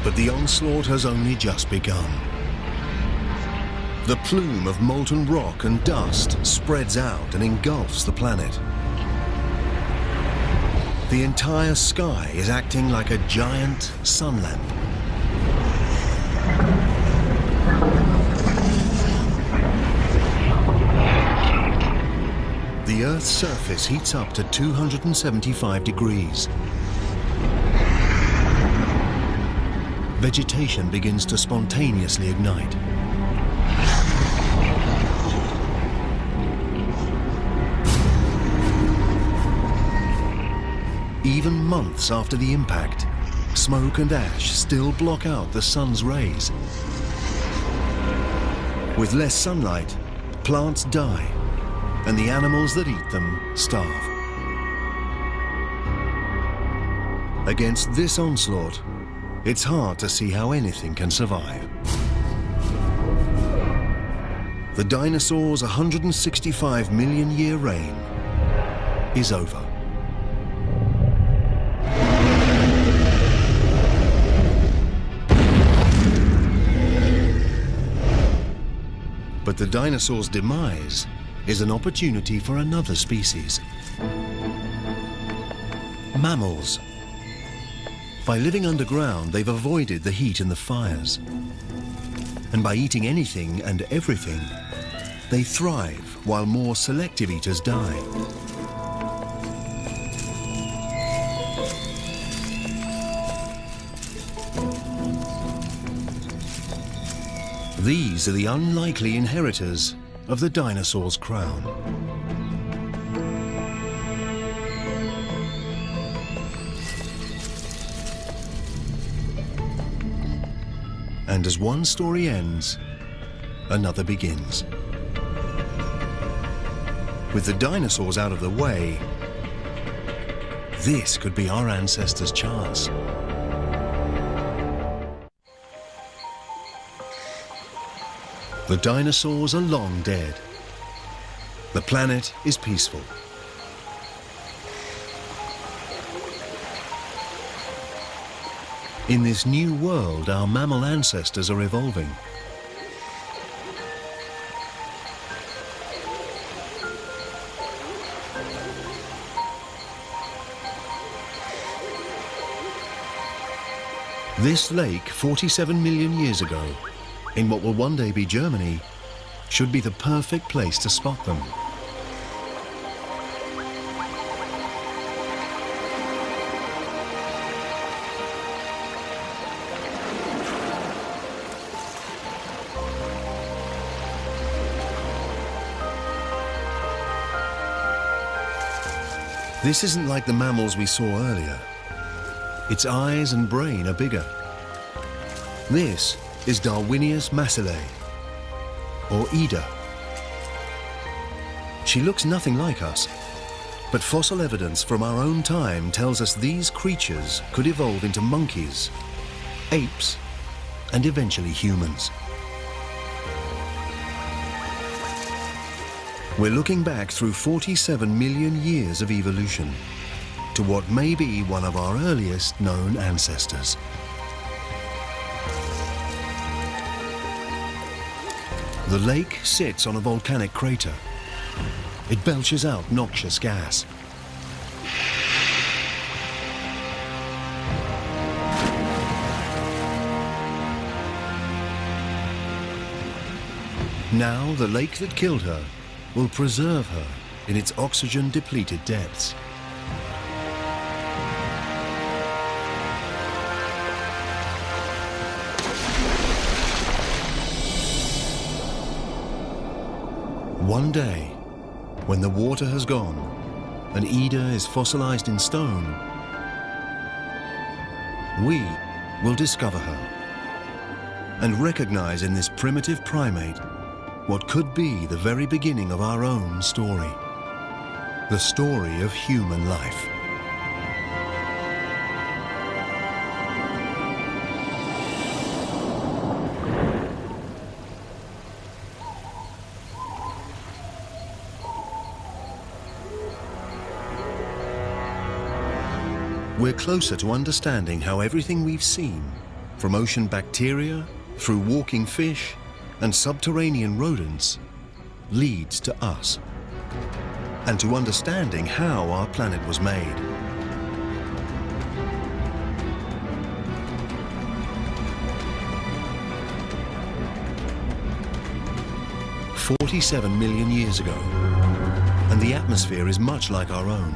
But the onslaught has only just begun. The plume of molten rock and dust spreads out and engulfs the planet. The entire sky is acting like a giant sun lamp. The Earth's surface heats up to 275 degrees. Vegetation begins to spontaneously ignite. Even months after the impact, smoke and ash still block out the sun's rays. With less sunlight, plants die, and the animals that eat them starve. Against this onslaught, it's hard to see how anything can survive. The dinosaurs' 165 million year reign is over. But the dinosaurs' demise is an opportunity for another species. mammals. By living underground, they've avoided the heat and the fires. And by eating anything and everything, they thrive while more selective eaters die. These are the unlikely inheritors of the dinosaur's crown. And as one story ends, another begins. With the dinosaurs out of the way, this could be our ancestors' chance. The dinosaurs are long dead. The planet is peaceful. In this new world, our mammal ancestors are evolving. This lake, 47 million years ago, in what will one day be Germany, should be the perfect place to spot them. This isn't like the mammals we saw earlier. Its eyes and brain are bigger. This is Darwinius massillae, or Ida. She looks nothing like us, but fossil evidence from our own time tells us these creatures could evolve into monkeys, apes, and eventually humans. We're looking back through 47 million years of evolution to what may be one of our earliest known ancestors. The lake sits on a volcanic crater. It belches out noxious gas. Now, the lake that killed her will preserve her in its oxygen-depleted depths. One day, when the water has gone and Ida is fossilized in stone, we will discover her and recognize in this primitive primate what could be the very beginning of our own story, the story of human life. We're closer to understanding how everything we've seen, from ocean bacteria, through walking fish, and subterranean rodents, leads to us, and to understanding how our planet was made. "47 million years ago, and the atmosphere is much like our own.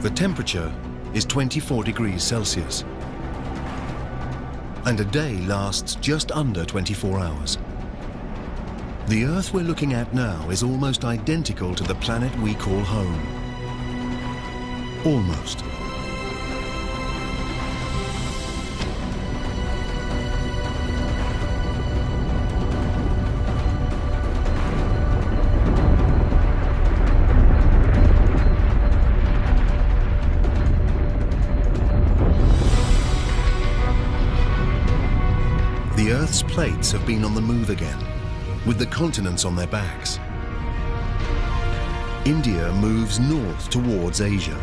The temperature is 24 degrees Celsius, and a day lasts just under 24 hours. The Earth we're looking at now is almost identical to the planet we call home. Almost. The Earth's plates have been on the move again, with the continents on their backs. India moves north towards Asia.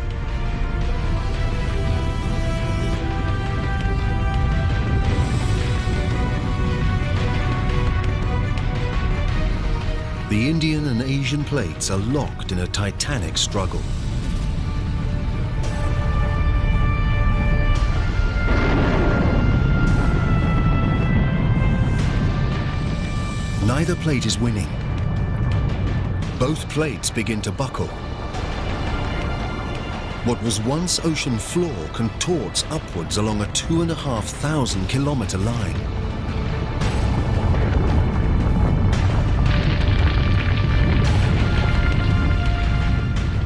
The Indian and Asian plates are locked in a titanic struggle. Neither plate is winning. Both plates begin to buckle. What was once ocean floor contorts upwards along a 2,500 kilometer line.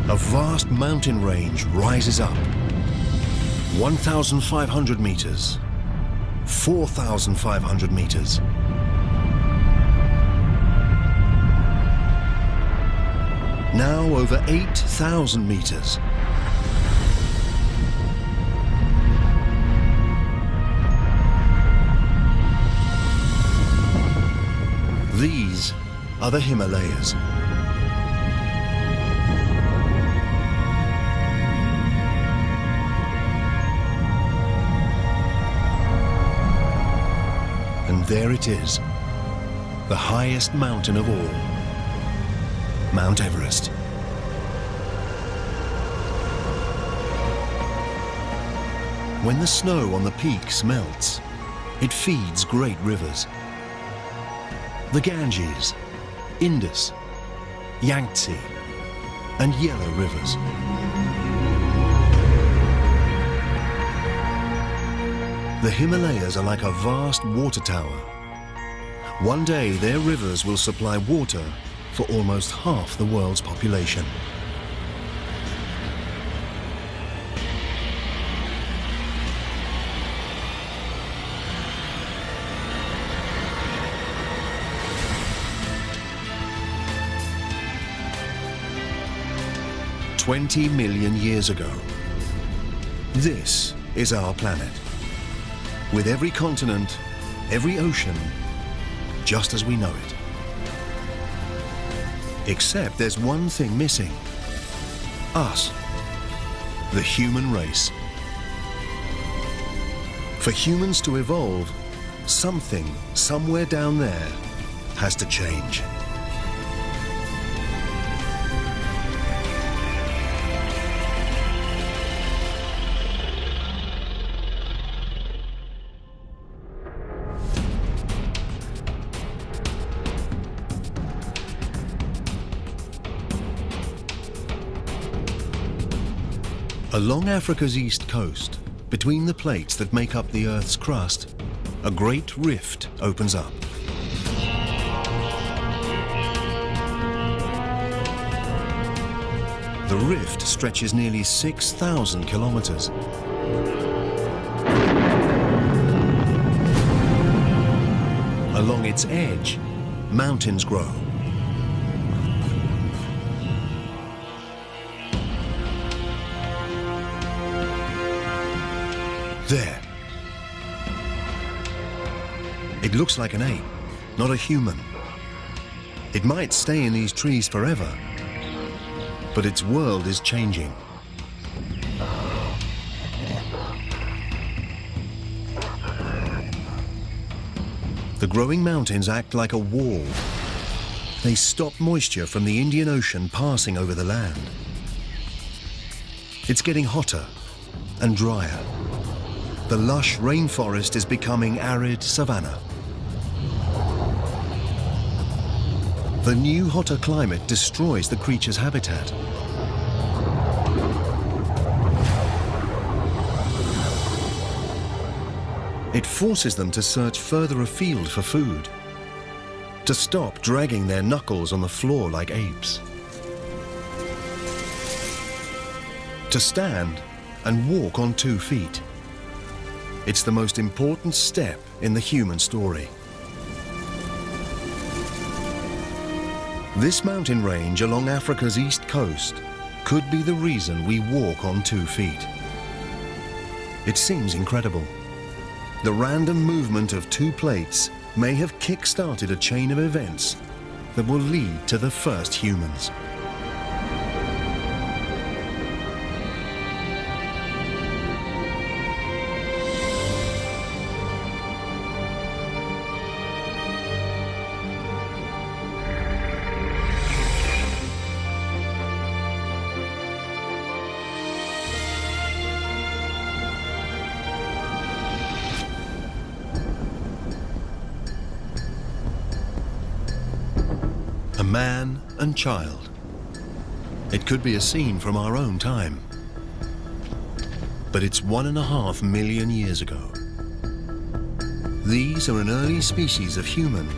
A vast mountain range rises up. 1,500 meters, 4,500 meters. Now over 8,000 meters. These are the Himalayas. And there it is, the highest mountain of all, Mount Everest. When the snow on the peaks melts, it feeds great rivers. The Ganges, Indus, Yangtze, and Yellow rivers. The Himalayas are like a vast water tower. One day, their rivers will supply water for almost half the world's population. "20 million years ago, this is our planet, with every continent, every ocean, just as we know it. Except there's one thing missing. Us, the human race. For humans to evolve, something somewhere down there has to change." Along Africa's east coast, between the plates that make up the Earth's crust, a great rift opens up. The rift stretches nearly 6,000 kilometers. Along its edge, mountains grow. There. It looks like an ape, not a human. It might stay in these trees forever, but its world is changing. The growing mountains act like a wall. They stop moisture from the Indian Ocean passing over the land. It's getting hotter and drier. The lush rainforest is becoming arid savanna. The new hotter climate destroys the creature's habitat. It forces them to search further afield for food, to stop dragging their knuckles on the floor like apes, to stand and walk on 2 feet. It's the most important step in the human story. This mountain range along Africa's east coast could be the reason we walk on 2 feet. It seems incredible. The random movement of 2 plates may have kick-started a chain of events that will lead to the first humans. man and child. It could be a scene from our own time. But it's 1.5 million years ago. These are an early species of human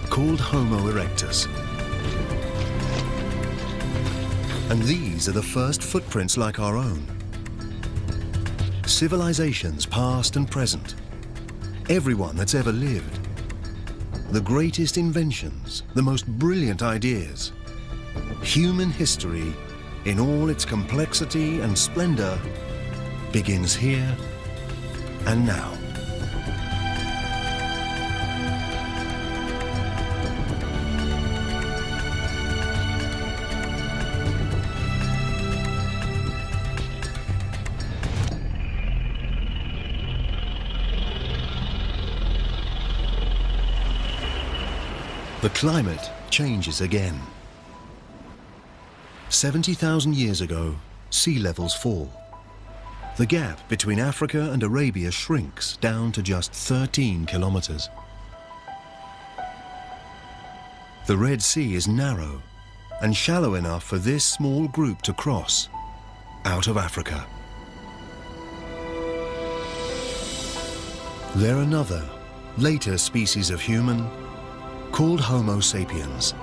called Homo erectus. And these are the first footprints like our own. Civilizations past and present. Everyone that's ever lived. The greatest inventions, the most brilliant ideas. Human history, in all its complexity and splendor, begins here and now. The climate changes again. 70,000 years ago, sea levels fall. The gap between Africa and Arabia shrinks down to just 13 kilometers. The Red Sea is narrow and shallow enough for this small group to cross out of Africa. They're another, later species of human called Homo sapiens.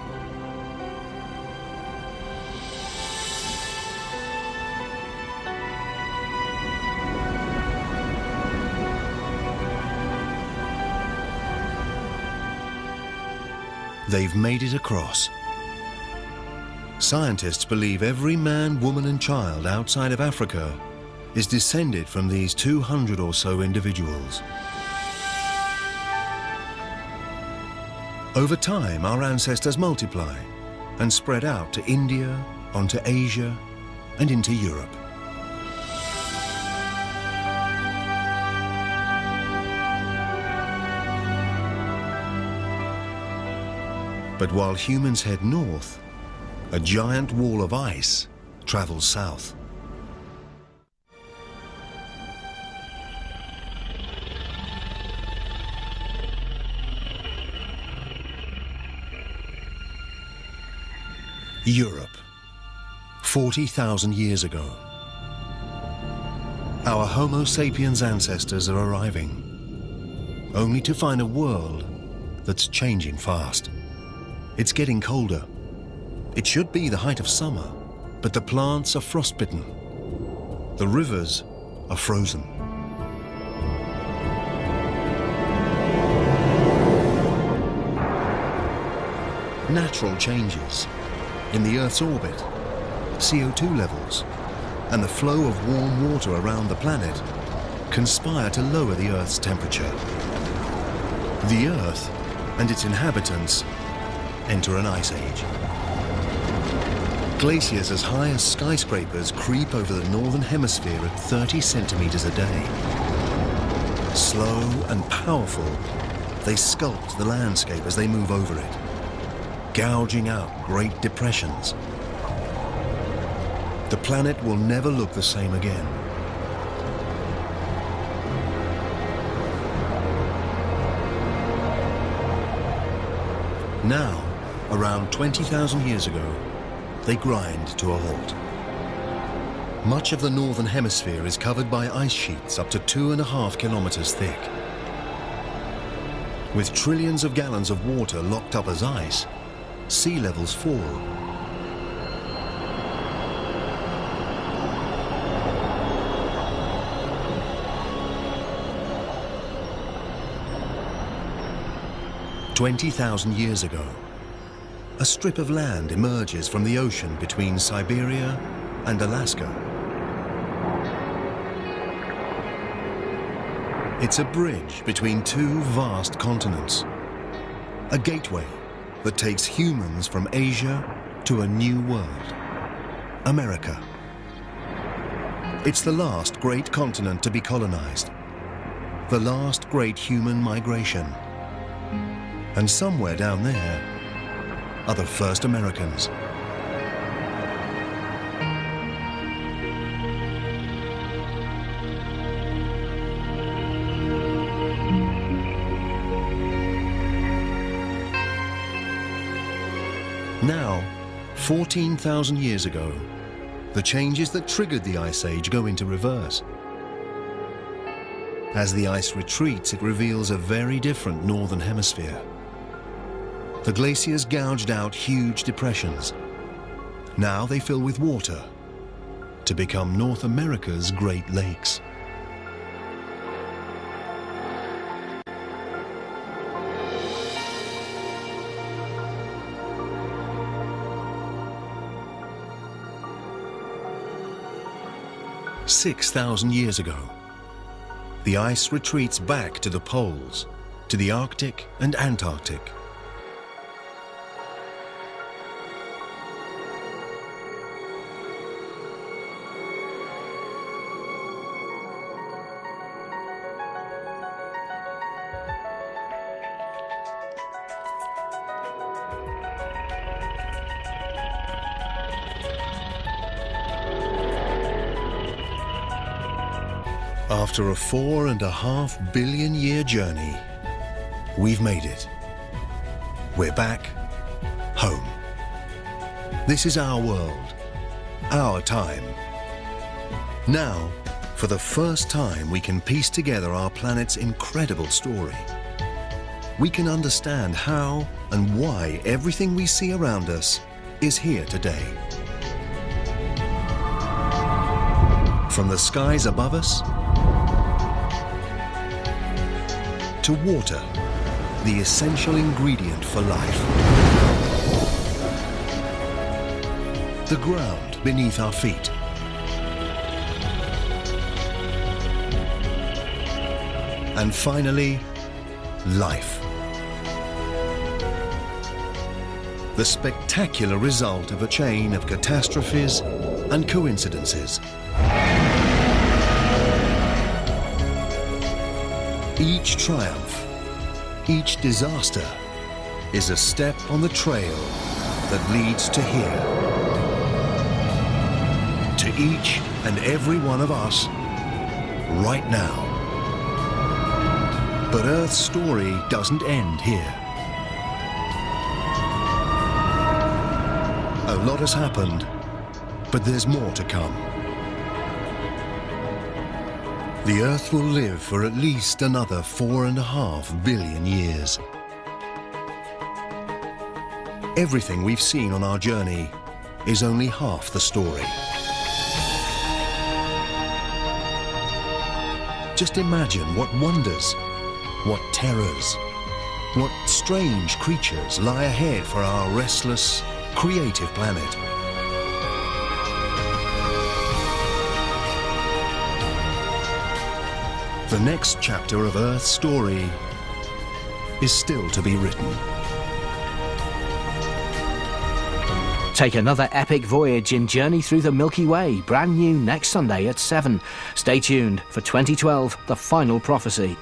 They've made it across. Scientists believe every man, woman and child outside of Africa is descended from these 200 or so individuals. Over time, our ancestors multiply and spread out to India, onto Asia, and into Europe. But while humans head north, a giant wall of ice travels south. Europe, 40,000 years ago. Our Homo sapiens ancestors are arriving, only to find a world that's changing fast. It's getting colder. It should be the height of summer, but the plants are frostbitten. The rivers are frozen. Natural changes in the Earth's orbit, CO2 levels, and the flow of warm water around the planet conspire to lower the Earth's temperature. The Earth and its inhabitants enter an ice age. Glaciers as high as skyscrapers creep over the northern hemisphere at 30 centimeters a day. Slow and powerful, they sculpt the landscape as they move over it, gouging out great depressions. The planet will never look the same again. Now, around 20,000 years ago, they grind to a halt. Much of the northern hemisphere is covered by ice sheets up to 2.5 kilometers thick. With trillions of gallons of water locked up as ice, sea levels fall. "20,000 years ago, a strip of land emerges from the ocean between Siberia and Alaska. It's a bridge between two vast continents, a gateway that takes humans from Asia to a new world, America. It's the last great continent to be colonized, the last great human migration. And somewhere down there are the first Americans. Now, 14,000 years ago, the changes that triggered the Ice Age go into reverse. As the ice retreats, it reveals a very different northern hemisphere. The glaciers gouged out huge depressions. Now they fill with water to become North America's Great Lakes. "6,000 years ago, the ice retreats back to the poles, to the Arctic and Antarctic. After a 4.5 billion year journey, we've made it. We're back home. This is our world, our time. Now, for the first time, we can piece together our planet's incredible story. We can understand how and why everything we see around us is here today. From the skies above us, to water, the essential ingredient for life. The ground beneath our feet. And finally, life. The spectacular result of a chain of catastrophes and coincidences. Each triumph, each disaster is a step on the trail that leads to here. To each and every one of us, right now. But Earth's story doesn't end here. A lot has happened, but there's more to come. The Earth will live for at least another 4.5 billion years. Everything we've seen on our journey is only half the story. Just imagine what wonders, what terrors, what strange creatures lie ahead for our restless, creative planet. The next chapter of Earth's story is still to be written. Take another epic voyage in Journey Through the Milky Way, brand new next Sunday at 7. Stay tuned for 2012, The Final Prophecy.